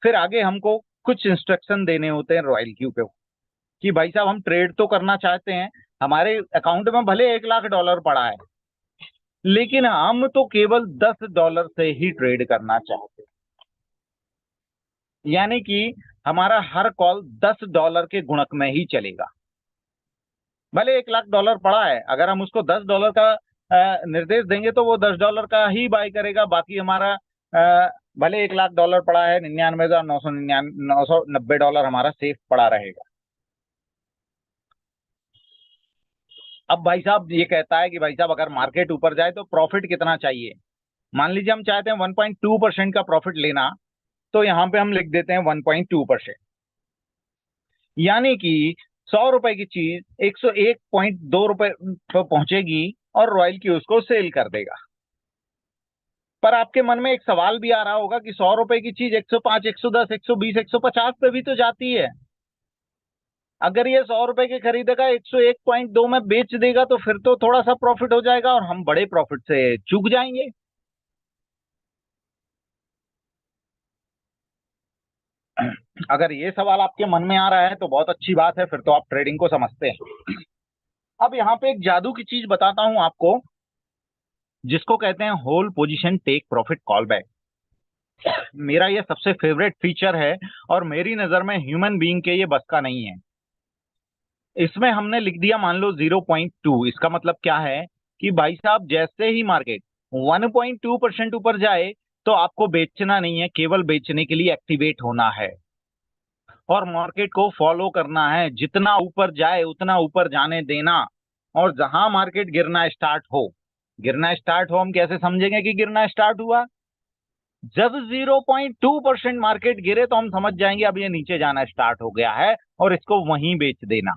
Speaker 2: फिर आगे हमको कुछ इंस्ट्रक्शन देने होते हैं रॉयल क्यू पे कि भाई साहब हम ट्रेड तो करना चाहते हैं, हमारे अकाउंट में भले $1 लाख पड़ा है, लेकिन हम तो केवल $10 से ही ट्रेड करना चाहते हैं। यानी कि हमारा हर कॉल $10 के गुणक में ही चलेगा। भले $1 लाख पड़ा है, अगर हम उसको $10 का निर्देश देंगे तो वो $10 का ही बाय करेगा। बाकी हमारा भले $1 लाख पड़ा है, 99,990 डॉलर हमारा सेफ पड़ा रहेगा। अब भाई साहब ये कहता है कि भाई साहब अगर मार्केट ऊपर जाए तो प्रॉफिट कितना चाहिए। मान लीजिए हम चाहते हैं 1.2% का प्रॉफिट लेना, तो यहां पे हम लिख देते हैं 1.2%। यानी कि 100 रुपए की चीज 101.2 रुपए पर पहुंचेगी और रॉयल की उसको सेल कर देगा। पर आपके मन में एक सवाल भी आ रहा होगा कि 100 रुपए की चीज 105, 110, 120, 150 पे भी तो जाती है। अगर ये 100 रुपए के खरीदेगा 101.2 में बेच देगा, तो फिर तो थोड़ा सा प्रॉफिट हो जाएगा और हम बड़े प्रॉफिट से चूक जाएंगे। अगर ये सवाल आपके मन में आ रहा है तो बहुत अच्छी बात है, फिर तो आप ट्रेडिंग को समझते हैं। अब यहाँ पे एक जादू की चीज बताता हूं आपको, जिसको कहते हैं whole position take profit call back. मेरा ये सबसे फेवरेट फीचर है और मेरी नजर में ह्यूमन बीइंग के ये बस का नहीं है। इसमें हमने लिख दिया मान लो 0.2। इसका मतलब क्या है कि भाई साहब जैसे ही मार्केट 1.2% ऊपर जाए तो आपको बेचना नहीं है, केवल बेचने के लिए एक्टिवेट होना है और मार्केट को फॉलो करना है। जितना ऊपर जाए उतना ऊपर जाने देना, और जहां मार्केट गिरना स्टार्ट हो, हम कैसे समझेंगे कि गिरना स्टार्ट हुआ? जब 0.2% मार्केट गिरे तो हम समझ जाएंगे अब ये नीचे जाना स्टार्ट हो गया है और इसको वहीं बेच देना।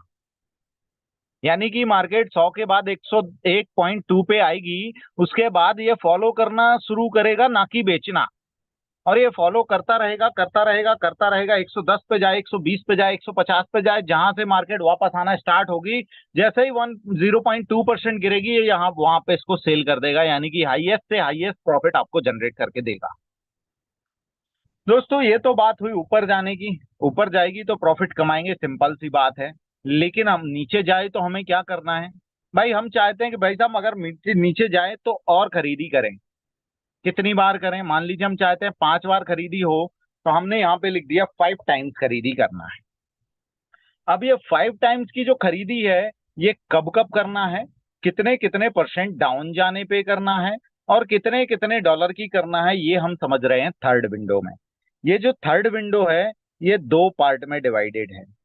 Speaker 2: यानी कि मार्केट 100 के बाद 101.2 पे आएगी, उसके बाद ये फॉलो करना शुरू करेगा, ना कि बेचना। और ये फॉलो करता रहेगा करता रहेगा करता रहेगा, 110 पे जाए, 120 पे जाए, 150 पे जाए, जहां से मार्केट वापस आना स्टार्ट होगी, जैसे ही 0.2% गिरेगी ये यहाँ वहां पे इसको सेल कर देगा। यानी कि हाईएस्ट से हाईएस्ट प्रॉफिट आपको जनरेट करके देगा। दोस्तों, ये तो बात हुई ऊपर जाने की। ऊपर जाएगी तो प्रॉफिट कमाएंगे, सिंपल सी बात है। लेकिन हम नीचे जाए तो हमें क्या करना है? भाई हम चाहते हैं कि भाई साहब अगर नीचे नीचे जाए तो और खरीदी करें। कितनी बार करें? मान लीजिए हम चाहते हैं 5 बार खरीदी हो, तो हमने यहाँ पे लिख दिया 5 टाइम्स खरीदी करना है। अब ये 5 टाइम्स की जो खरीदी है, ये कब कब करना है, कितने कितने परसेंट डाउन जाने पे करना है, और कितने कितने डॉलर की करना है, ये हम समझ रहे हैं थर्ड विंडो में। ये जो थर्ड विंडो है, ये दो पार्ट में डिवाइडेड है।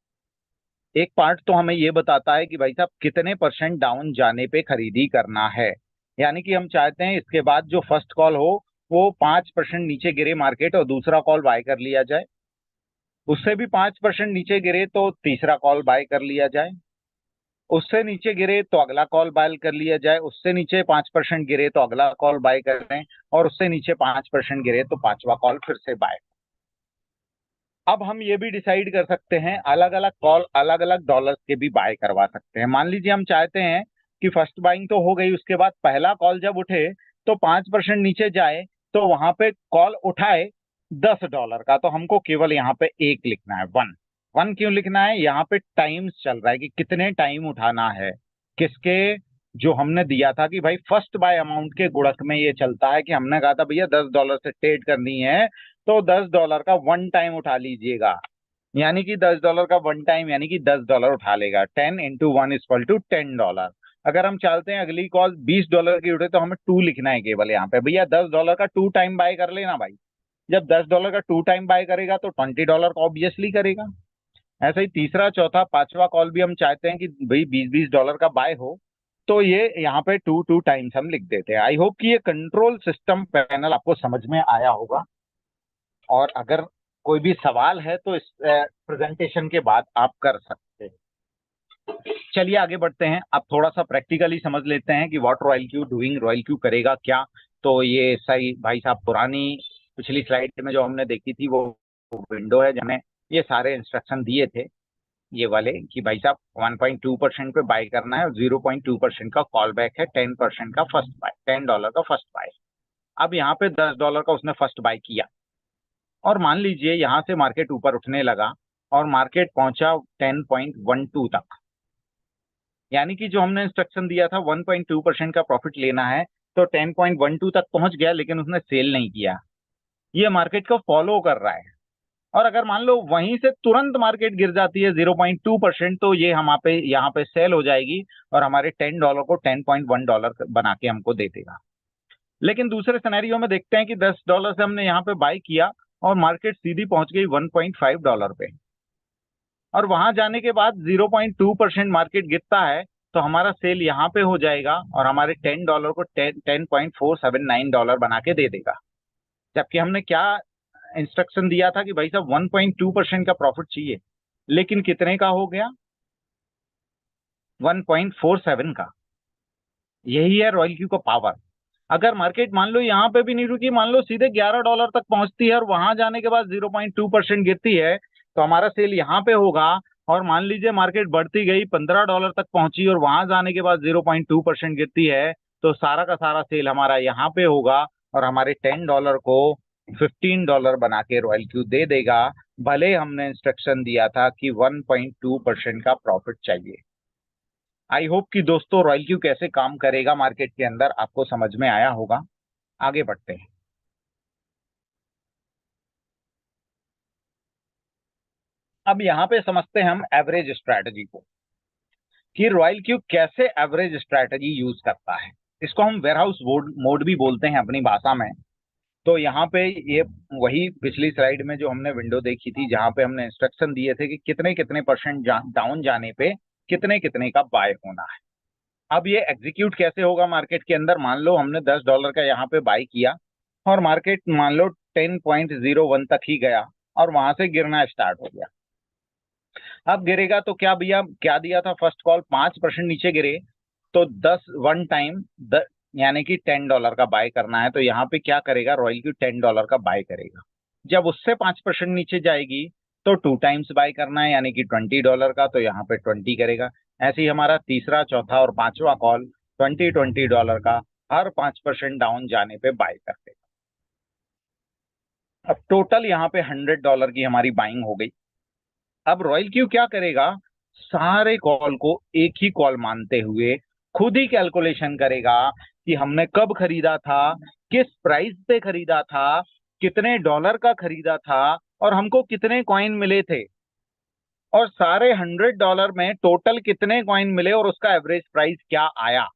Speaker 2: एक पार्ट तो हमें ये बताता है कि भाई साहब कितने परसेंट डाउन जाने पे खरीदी करना है। यानी कि हम चाहते हैं इसके बाद जो फर्स्ट कॉल हो वो 5% नीचे गिरे मार्केट और दूसरा कॉल बाय कर लिया जाए। उससे भी 5% नीचे गिरे तो तीसरा कॉल बाय कर लिया जाए। उससे नीचे गिरे तो अगला कॉल बाय कर लिया जाए। उससे नीचे 5% गिरे तो अगला कॉल बाय करें, और उससे नीचे 5% गिरे तो पांचवा कॉल फिर से बाय। अब हम ये भी डिसाइड कर सकते हैं, अलग अलग कॉल अलग अलग डॉलर्स के भी बाय करवा सकते हैं। मान लीजिए हम चाहते हैं कि फर्स्ट बाइंग तो हो गई, उसके बाद पहला कॉल जब उठे तो 5% नीचे जाए, तो वहां पे कॉल उठाए $10 का, तो हमको केवल यहाँ पे एक लिखना है, वन। वन क्यों लिखना है? यहाँ पे टाइम्स चल रहा है कि कितने टाइम उठाना है। किसके? जो हमने दिया था कि भाई फर्स्ट बाय अमाउंट के गुणक में ये चलता है कि हमने कहा था भैया $10 से ट्रेड करनी है, तो $10 का वन टाइम उठा लीजिएगा, यानी कि $10 का वन टाइम यानी कि $10 उठा लेगा। 10 × 1 = $10। अगर हम चाहते हैं अगली कॉल $20 की उठे तो हमें 2 लिखना है केवल यहाँ पे, भैया $10 का 2 टाइम बाय कर लेना भाई। जब $10 का 2 टाइम बाय करेगा तो $20 का ऑब्वियसली करेगा। ऐसे ही तीसरा चौथा पांचवा कॉल भी हम चाहते हैं कि भाई $20 का बाय हो, तो ये यहाँ पे 2 टाइम्स हम लिख देते हैं। आई होप कि ये कंट्रोल सिस्टम पैनल आपको समझ में आया होगा, और अगर कोई भी सवाल है तो इस प्रेजेंटेशन के बाद आप कर सकते हैं। चलिए आगे बढ़ते हैं, अब थोड़ा सा प्रैक्टिकली समझ लेते हैं कि what royal Q doing, royal Q करेगा क्या। तो ये सही भाई साहब पुरानी पिछली स्लाइड में जो हमने देखी थी वो विंडो है जहाँ ये सारे इंस्ट्रक्शन दिए थे, ये वाले कि भाई साहब 1.2% पे बाय करना है और 0.2% का कॉल बैक है, 10% का फर्स्ट बाय, $10 का फर्स्ट बाय। अब यहाँ पे $10 का उसने फर्स्ट बाय किया, और मान लीजिए यहाँ से मार्केट ऊपर उठने लगा और मार्केट पहुंचा 10.12 तक, यानी कि जो हमने इंस्ट्रक्शन दिया था 1.2% का प्रॉफिट लेना है, तो 10.12 तक पहुंच गया लेकिन उसने सेल नहीं किया। ये मार्केट को फॉलो कर रहा है, और अगर मान लो वहीं से तुरंत मार्केट गिर जाती है 0.2%, तो ये हम पे यहाँ पे सेल हो जाएगी और हमारे $10 को $10.1 बना के हमको दे देगा। लेकिन दूसरे सिनेरियो में देखते हैं कि $10 से हमने यहाँ पे बाय किया और मार्केट सीधी पहुंच गई $1.5 पे, और वहां जाने के बाद 0.2% मार्केट गिरता है, तो हमारा सेल यहाँ पे हो जाएगा और हमारे $10 को 10.479 बना के दे देगा। जबकि हमने क्या इंस्ट्रक्शन दिया था कि भाई साहब 1.2% का प्रॉफिट चाहिए, लेकिन कितने का हो गया, 1.47 का। यही है रॉयल क्यू का पावर। अगर मार्केट मान लो यहाँ पे भी नहीं रुकी, मान लो सीधे $11 तक पहुंचती है और वहां जाने के बाद 0.2% गिरती है, तो हमारा सेल यहाँ पे होगा। और मान लीजिए मार्केट बढ़ती गई $15 तक पहुंची और वहां जाने के बाद 0.2% गिरती है, तो सारा का सारा सेल हमारा यहाँ पे होगा और हमारे $10 को $15 बना के रॉयल क्यू दे देगा, भले हमने इंस्ट्रक्शन दिया था कि 1.2% का प्रॉफिट चाहिए। आई होप कि दोस्तों रॉयल क्यू कैसे काम करेगा मार्केट के अंदर आपको समझ में आया होगा। आगे बढ़ते हैं। अब यहाँ पे समझते हैं हम एवरेज स्ट्रैटेजी को, कि रॉयल क्यू कैसे एवरेज स्ट्रैटेजी यूज करता है। इसको हम वेयरहाउस मोड भी बोलते हैं अपनी भाषा में। तो यहाँ पे ये वही पिछली स्लाइड में जो हमने विंडो देखी थी जहाँ पे हमने इंस्ट्रक्शन दिए थे कि कितने कितने परसेंट डाउन जाने पे कितने कितने का बाय होना है। अब ये एग्जीक्यूट कैसे होगा मार्केट के अंदर, मान लो हमने $10 का यहाँ पे बाय किया और मार्केट मान लो 10.01 तक ही गया और वहां से गिरना स्टार्ट हो गया। अब गिरेगा तो क्या भैया, क्या दिया था फर्स्ट कॉल, 5% नीचे गिरे तो 10 वन टाइम यानी कि $10 का बाय करना है, तो यहाँ पे क्या करेगा रॉयल क्यू, $10 का बाय करेगा। जब उससे 5% नीचे जाएगी तो 2 टाइम्स बाय करना है यानी कि $20 का, तो यहाँ पे 20 करेगा। ऐसे ही हमारा तीसरा चौथा और पांचवा कॉल $20 का हर 5% डाउन जाने पे बाय कर देगा। अब टोटल यहाँ पे $100 की हमारी बाइंग हो गई। अब रॉयल क्यू क्या करेगा, सारे कॉल को एक ही कॉल मानते हुए खुद ही कैलकुलेशन करेगा कि हमने कब खरीदा था, किस प्राइस पे खरीदा था, कितने डॉलर का खरीदा था और हमको कितने कॉइन मिले थे, और सारे $100 में टोटल कितने कॉइन मिले और उसका एवरेज प्राइस क्या आया।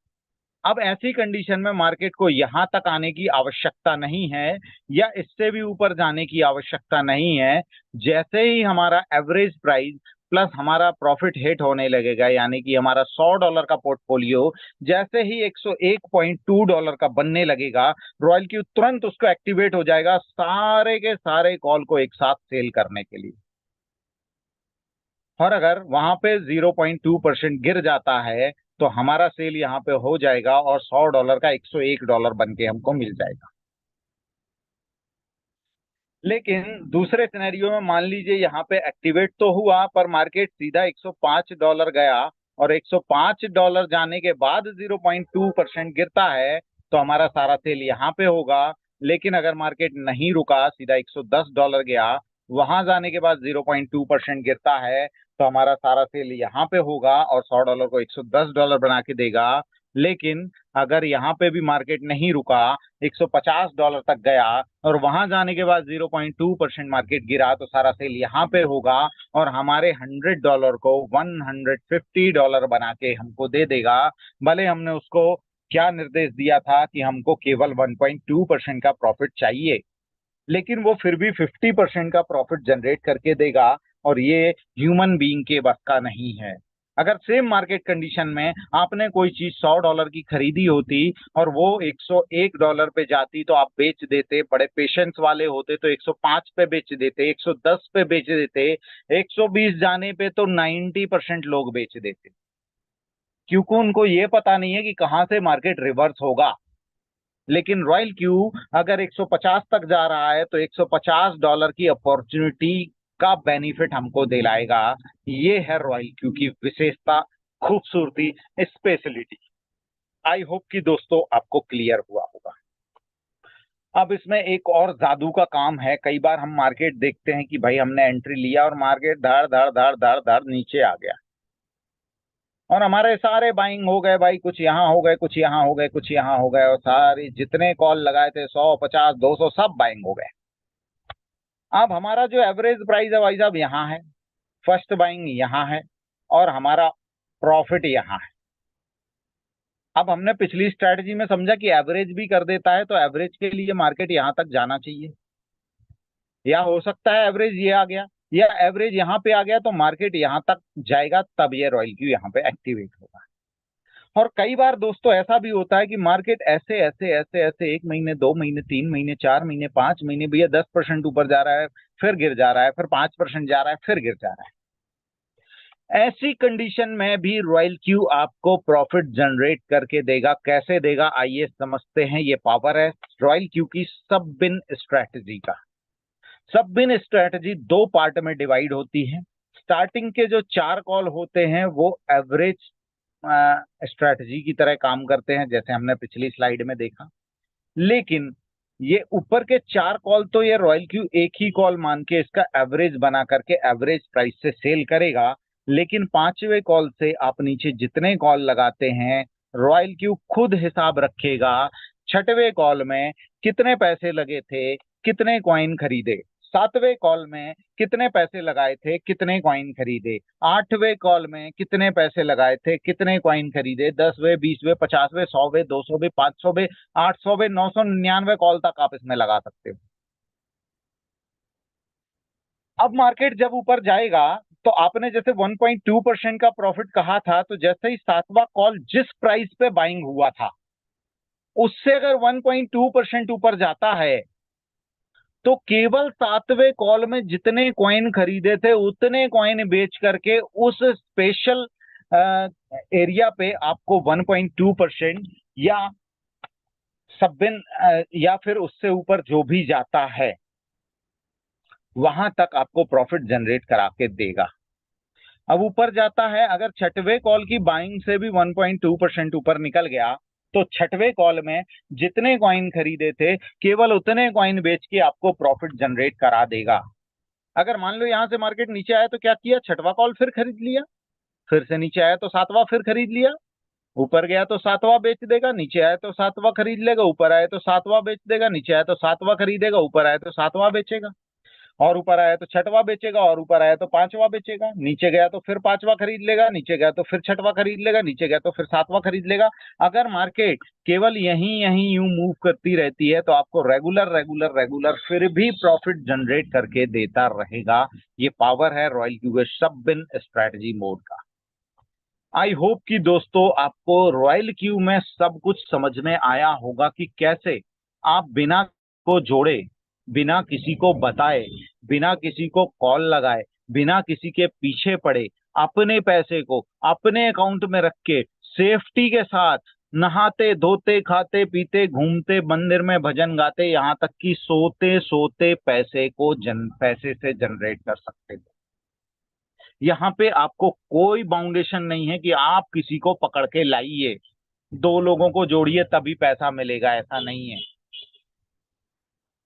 Speaker 2: अब ऐसी कंडीशन में मार्केट को यहां तक आने की आवश्यकता नहीं है या इससे भी ऊपर जाने की आवश्यकता नहीं है। जैसे ही हमारा एवरेज प्राइस प्लस हमारा प्रॉफिट हिट होने लगेगा, यानी कि हमारा $100 का पोर्टफोलियो जैसे ही $101.2 का बनने लगेगा, रॉयल क्यू तुरंत उसको एक्टिवेट हो जाएगा सारे के सारे कॉल को एक साथ सेल करने के लिए। और अगर वहां पे 0.2% गिर जाता है तो हमारा सेल यहाँ पे हो जाएगा और $100 का $101 बन के हमको मिल जाएगा। लेकिन दूसरे सिनेरियो में मान लीजिए यहाँ पे एक्टिवेट तो हुआ पर मार्केट सीधा $105 गया और $105 जाने के बाद 0.2% गिरता है, तो हमारा सारा सेल यहाँ पे होगा। लेकिन अगर मार्केट नहीं रुका, सीधा $110 गया, वहां जाने के बाद 0.2% गिरता है, तो हमारा सारा सेल यहाँ पे होगा और $100 को $110 बना के देगा। लेकिन अगर यहाँ पे भी मार्केट नहीं रुका, $150 तक गया और वहां जाने के बाद 0.2% मार्केट गिरा, तो सारा सेल यहाँ पे होगा और हमारे $100 को $150 बना के हमको दे देगा। भले हमने उसको क्या निर्देश दिया था कि हमको केवल 1.2% का प्रॉफिट चाहिए, लेकिन वो फिर भी 50% का प्रॉफिट जनरेट करके देगा, और ये ह्यूमन बीइंग के बस का नहीं है। अगर सेम मार्केट कंडीशन में आपने कोई चीज $100 की खरीदी होती और वो $101 पे जाती, तो आप बेच देते। बड़े पेशेंस वाले होते तो 105 पे बेच देते, 110 पे बेच देते, 120 जाने पे तो 90% लोग बेच देते, क्योंकि उनको ये पता नहीं है कि कहाँ से मार्केट रिवर्स होगा। लेकिन रॉयल क्यू अगर 150 तक जा रहा है तो $150 की अपॉर्चुनिटी का बेनिफिट हमको दिलाएगा। ये है रॉयल क्यू की विशेषता, खूबसूरती, स्पेशलिटी। आई होप कि दोस्तों आपको क्लियर हुआ होगा। अब इसमें एक और जादू का काम है। कई बार हम मार्केट देखते हैं कि भाई हमने एंट्री लिया और मार्केट धाड़ धाड़ धाड़ धाड़ धाड़ नीचे आ गया और हमारे सारे बाइंग हो गए भाई, कुछ यहाँ हो गए, कुछ यहाँ हो गए, कुछ यहाँ हो गए, और सारी जितने कॉल लगाए थे 100, 50, 200 सब बाइंग हो गए। अब हमारा जो एवरेज प्राइस है भाई साहब यहाँ है, फर्स्ट बाइंग यहाँ है और हमारा प्रॉफिट यहाँ है। अब हमने पिछली स्ट्रैटेजी में समझा कि एवरेज भी कर देता है, तो एवरेज के लिए मार्केट यहाँ तक जाना चाहिए, या हो सकता है एवरेज ये आ गया या एवरेज यहाँ पे आ गया तो मार्केट यहाँ तक जाएगा, तब ये रॉयल क्यू यहाँ पे एक्टिवेट होगा। और कई बार दोस्तों ऐसा भी होता है कि मार्केट ऐसे ऐसे ऐसे ऐसे 1 महीने, 2 महीने, 3 महीने, 4 महीने, 5 महीने भैया 10% ऊपर जा रहा है, फिर गिर जा रहा है, फिर 5% जा रहा है, फिर गिर जा रहा है। ऐसी कंडीशन में भी रॉयल क्यू आपको प्रॉफिट जनरेट करके देगा। कैसे देगा आइए समझते हैं। ये पावर है रॉयल क्यू की सब बिन स्ट्रैटेजी का। सब बिन स्ट्रैटेजी दो पार्ट में डिवाइड होती है। स्टार्टिंग के जो 4 कॉल होते हैं वो एवरेज स्ट्रैटेजी की तरह काम करते हैं, जैसे हमने पिछली स्लाइड में देखा। लेकिन ये ऊपर के 4 कॉल तो ये रॉयल क्यू एक ही कॉल मान के इसका एवरेज बना करके एवरेज प्राइस से सेल करेगा। लेकिन 5वें कॉल से आप नीचे जितने कॉल लगाते हैं रॉयल क्यू खुद हिसाब रखेगा। 6वें कॉल में कितने पैसे लगे थे, कितने कॉइन खरीदे, 7वें कॉल में कितने पैसे लगाए थे, कितने कॉइन खरीदे, 8वें कॉल में कितने पैसे लगाए थे, कितने कॉइन खरीदे, 10वें, 20वें, 50वें, 100वें, 200वें, 500वें, 800वें, 999 कॉल तक आप इसमें लगा सकते हो। अब मार्केट जब ऊपर जाएगा तो आपने जैसे 1.2% का प्रॉफिट कहा था, तो जैसे ही 7वां कॉल जिस प्राइस पे बाइंग हुआ था उससे अगर 1.2% ऊपर जाता है तो केवल 7वें कॉल में जितने कॉइन खरीदे थे उतने कॉइन बेच करके उस स्पेशल एरिया पे आपको 1.2% या सबबिन या फिर उससे ऊपर जो भी जाता है वहां तक आपको प्रॉफिट जनरेट करा के देगा। अब ऊपर जाता है, अगर 6वें कॉल की बाइंग से भी 1.2% ऊपर निकल गया तो 6वें कॉल में जितने कॉइन खरीदे थे केवल उतने कॉइन बेच के आपको प्रॉफिट जनरेट करा देगा। अगर मान लो यहां से मार्केट नीचे आया तो क्या किया, 6वां कॉल फिर खरीद लिया, फिर से नीचे आया तो 7वां फिर खरीद लिया, ऊपर गया तो 7वां बेच देगा, नीचे आया तो 7वां खरीद लेगा, ऊपर आया तो 7वां बेच देगा, नीचे आया तो 7वां खरीदेगा, ऊपर आया तो 7वां बेचेगा, और ऊपर आया तो 6वां बेचेगा, और ऊपर आया तो 5वां बेचेगा, नीचे गया तो फिर 5वां खरीद लेगा, नीचे गया तो फिर 6वां खरीद लेगा, नीचे गया तो फिर 7वां खरीद लेगा। अगर मार्केट केवल यहीं यहीं यूं मूव करती रहती है तो आपको रेगुलर रेगुलर रेगुलर फिर भी प्रॉफिट जनरेट करके देता रहेगा। ये पावर है रॉयल क्यू के सब बिन स्ट्रैटेजी मोड का। आई होप कि दोस्तों आपको रॉयल क्यू में सब कुछ समझ में आया होगा कि कैसे आप बिना को जोड़े, बिना किसी को बताए, बिना किसी को कॉल लगाए, बिना किसी के पीछे पड़े, अपने पैसे को अपने अकाउंट में रख के सेफ्टी के साथ नहाते धोते खाते पीते घूमते मंदिर में भजन गाते, यहाँ तक कि सोते सोते पैसे से जनरेट कर सकते थे। यहाँ पे आपको कोई बाउंडेशन नहीं है कि आप किसी को पकड़ के लाइए, 2 लोगों को जोड़िए तभी पैसा मिलेगा, ऐसा नहीं है।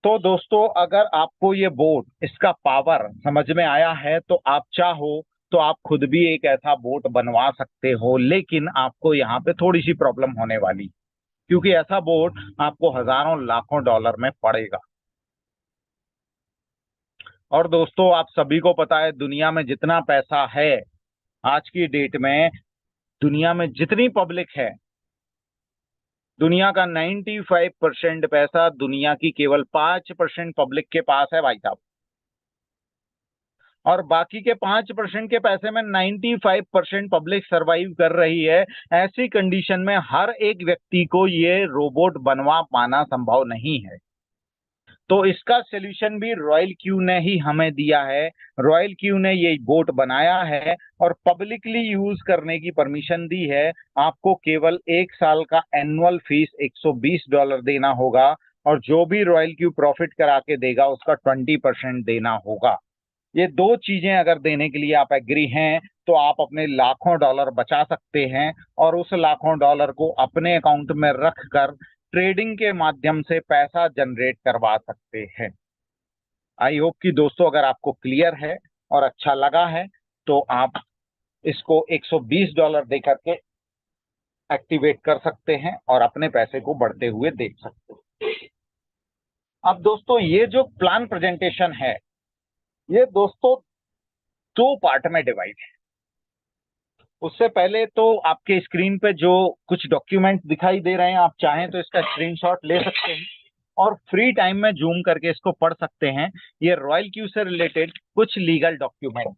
Speaker 2: तो दोस्तों अगर आपको ये बोर्ड, इसका पावर समझ में आया है तो आप चाहो तो आप खुद भी एक ऐसा बोट बनवा सकते हो, लेकिन आपको यहाँ पे थोड़ी सी प्रॉब्लम होने वाली, क्योंकि ऐसा बोट आपको हजारों लाखों डॉलर में पड़ेगा। और दोस्तों, आप सभी को पता है दुनिया में जितना पैसा है आज की डेट में, दुनिया में जितनी पब्लिक है, दुनिया का 95% पैसा दुनिया की केवल 5% पब्लिक के पास है भाई साहब। और बाकी के 5% के पैसे में 95% पब्लिक सरवाइव कर रही है। ऐसी कंडीशन में हर एक व्यक्ति को ये रोबोट बनवा पाना संभव नहीं है। तो इसका सोल्यूशन भी रॉयल क्यू ने ही हमें दिया है। रॉयल क्यू ने ये बोट बनाया है और पब्लिकली यूज करने की परमिशन दी है। आपको केवल 1 साल का एनुअल फीस $120 देना होगा, और जो भी रॉयल क्यू प्रॉफिट करा के देगा उसका 20% देना होगा। ये दो चीजें अगर देने के लिए आप एग्री हैं तो आप अपने लाखों डॉलर बचा सकते हैं और उस लाखों डॉलर को अपने अकाउंट में रख कर ट्रेडिंग के माध्यम से पैसा जनरेट करवा सकते हैं। आई होप कि दोस्तों अगर आपको क्लियर है और अच्छा लगा है तो आप इसको $120 दे करके एक्टिवेट कर सकते हैं और अपने पैसे को बढ़ते हुए देख सकते हैं। अब दोस्तों, ये जो प्लान प्रेजेंटेशन है ये दोस्तों 2 पार्ट में डिवाइड है। उससे पहले तो आपके स्क्रीन पे जो कुछ डॉक्यूमेंट दिखाई दे रहे हैं, आप चाहें तो इसका स्क्रीनशॉट ले सकते हैं और फ्री टाइम में जूम करके इसको पढ़ सकते हैं। ये रॉयल क्यू से रिलेटेड कुछ लीगल डॉक्यूमेंट।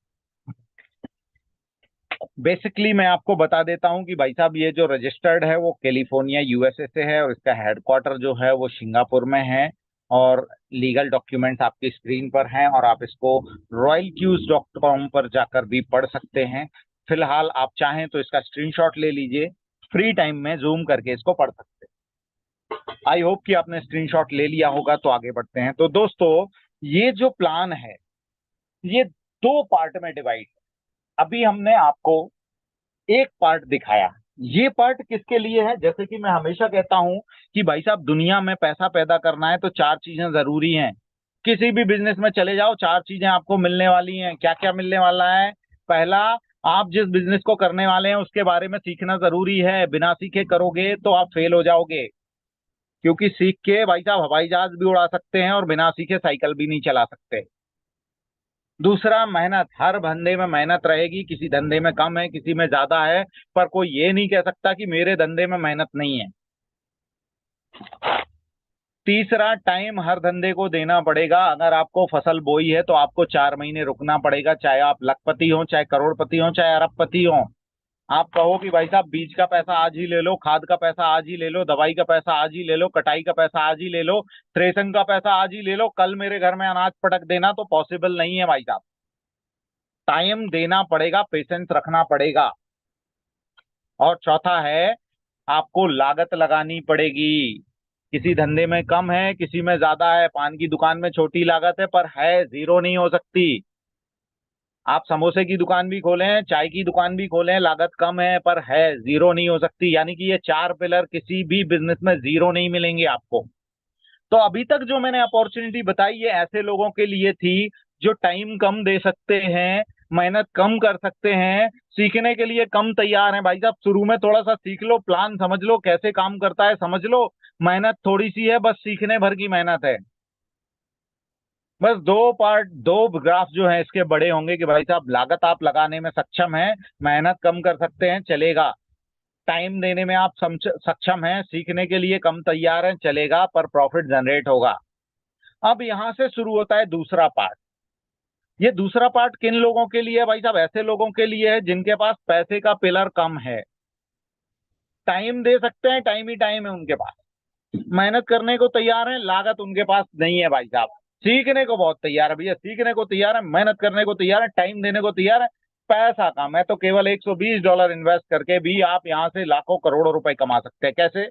Speaker 2: बेसिकली मैं आपको बता देता हूं कि भाई साहब ये जो रजिस्टर्ड है वो कैलिफोर्निया यूएसए से है और इसका हेडक्वार्टर जो है वो सिंगापुर में है। और लीगल डॉक्यूमेंट्स आपकी स्क्रीन पर हैं और आप इसको royalqs.com पर जाकर भी पढ़ सकते हैं। फिलहाल आप चाहें तो इसका स्क्रीनशॉट ले लीजिए, फ्री टाइम में जूम करके इसको पढ़ सकते हैं। आई होप कि आपने स्क्रीनशॉट ले लिया होगा। तो आगे बढ़ते हैं। तो दोस्तों, ये जो प्लान है ये 2 पार्ट में डिवाइड है। अभी हमने आपको एक पार्ट दिखाया। ये पार्ट किसके लिए है? जैसे कि मैं हमेशा कहता हूं कि भाई साहब दुनिया में पैसा पैदा करना है तो 4 चीजें जरूरी हैं। किसी भी बिजनेस में चले जाओ, 4 चीजें आपको मिलने वाली हैं। क्या क्या मिलने वाला है? पहला, आप जिस बिजनेस को करने वाले हैं उसके बारे में सीखना जरूरी है। बिना सीखे करोगे तो आप फेल हो जाओगे, क्योंकि सीख के भाई साहब हवाई जहाज भी उड़ा सकते हैं और बिना सीखे साइकिल भी नहीं चला सकते। दूसरा, मेहनत। हर धंधे में मेहनत रहेगी, किसी धंधे में कम है किसी में ज्यादा है, पर कोई ये नहीं कह सकता कि मेरे धंधे में मेहनत नहीं है। तीसरा, टाइम हर धंधे को देना पड़ेगा। अगर आपको फसल बोई है तो आपको 4 महीने रुकना पड़ेगा, चाहे आप लखपति हो, चाहे करोड़पति हो, चाहे अरबपति हो। आप कहो कि भाई साहब बीज का पैसा आज ही ले लो, खाद का पैसा आज ही ले लो, दवाई का पैसा आज ही ले लो, कटाई का पैसा आज ही ले लो, थ्रेसिंग का पैसा आज ही ले लो, कल मेरे घर में अनाज पटक देना, तो पॉसिबल नहीं है भाई साहब। टाइम देना पड़ेगा, पेशेंस रखना पड़ेगा। और चौथा है, आपको लागत लगानी पड़ेगी। किसी धंधे में कम है, किसी में ज्यादा है। पान की दुकान में छोटी लागत है पर है, जीरो नहीं हो सकती। आप समोसे की दुकान भी खोलें, चाय की दुकान भी खोलें, लागत कम है पर है, जीरो नहीं हो सकती। यानी कि ये 4 पिलर किसी भी बिजनेस में जीरो नहीं मिलेंगे आपको। तो अभी तक जो मैंने अपॉर्चुनिटी बताई ये ऐसे लोगों के लिए थी जो टाइम कम दे सकते हैं, मेहनत कम कर सकते हैं, सीखने के लिए कम तैयार हैं। भाई साहब शुरू में थोड़ा सा सीख लो, प्लान समझ लो, कैसे काम करता है समझ लो। मेहनत थोड़ी सी है, बस सीखने भर की मेहनत है। बस 2 पार्ट, 2 ग्राफ जो है इसके बड़े होंगे कि भाई साहब लागत आप लगाने में सक्षम हैं, मेहनत कम कर सकते हैं, चलेगा। टाइम देने में आप सक्षम हैं, सीखने के लिए कम तैयार हैं, चलेगा, पर प्रॉफिट जनरेट होगा। अब यहां से शुरू होता है दूसरा पार्ट। ये दूसरा पार्ट किन लोगों के लिए है भाई साहब? ऐसे लोगों के लिए है जिनके पास पैसे का पिलर कम है। टाइम दे सकते हैं, टाइम ही टाइम है उनके पास, मेहनत करने को तैयार है, लागत उनके पास नहीं है भाई साहब। सीखने को बहुत तैयार है भैया, सीखने को तैयार है, मेहनत करने को तैयार है, टाइम देने को तैयार है, पैसा कम है। तो केवल $120 इन्वेस्ट करके भी आप यहां से लाखों करोड़ों रुपए कमा सकते हैं। कैसे?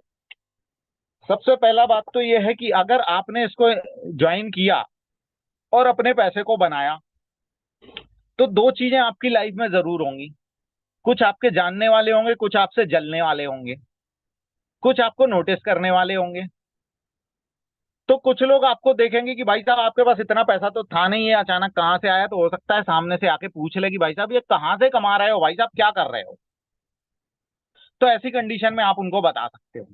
Speaker 2: सबसे पहला बात तो यह है कि अगर आपने इसको ज्वाइन किया और अपने पैसे को बनाया तो 2 चीजें आपकी लाइफ में जरूर होंगी। कुछ आपके जानने वाले होंगे, कुछ आपसे जलने वाले होंगे, कुछ आपको नोटिस करने वाले होंगे। तो कुछ लोग आपको देखेंगे कि भाई साहब आपके पास इतना पैसा तो था नहीं है, अचानक कहाँ से आया, तो हो सकता है सामने से आके पूछ ले कि भाई साहब ये कहाँ से कमा रहे हो, भाई साहब क्या कर रहे हो। तो ऐसी कंडीशन में आप उनको बता सकते हो।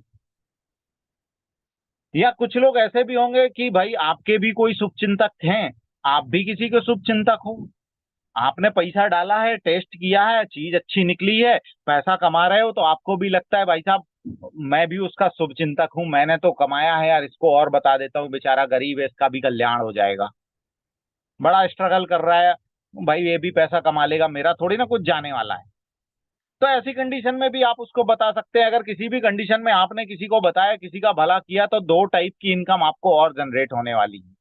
Speaker 2: या कुछ लोग ऐसे भी होंगे कि भाई आपके भी कोई शुभचिंतक हैं, आप भी किसी के शुभचिंतक हो, आपने पैसा डाला है, टेस्ट किया है, चीज अच्छी निकली है, पैसा कमा रहे हो, तो आपको भी लगता है भाई साहब मैं भी उसका शुभचिंतक हूं, मैंने तो कमाया है यार, इसको और बता देता हूँ, बेचारा गरीब है, इसका भी कल्याण हो जाएगा, बड़ा स्ट्रगल कर रहा है, भाई ये भी पैसा कमा लेगा, मेरा थोड़ी ना कुछ जाने वाला है। तो ऐसी कंडीशन में भी आप उसको बता सकते हैं। अगर किसी भी कंडीशन में आपने किसी को बताया, किसी का भला किया, तो दो टाइप की इनकम आपको और जनरेट होने वाली है।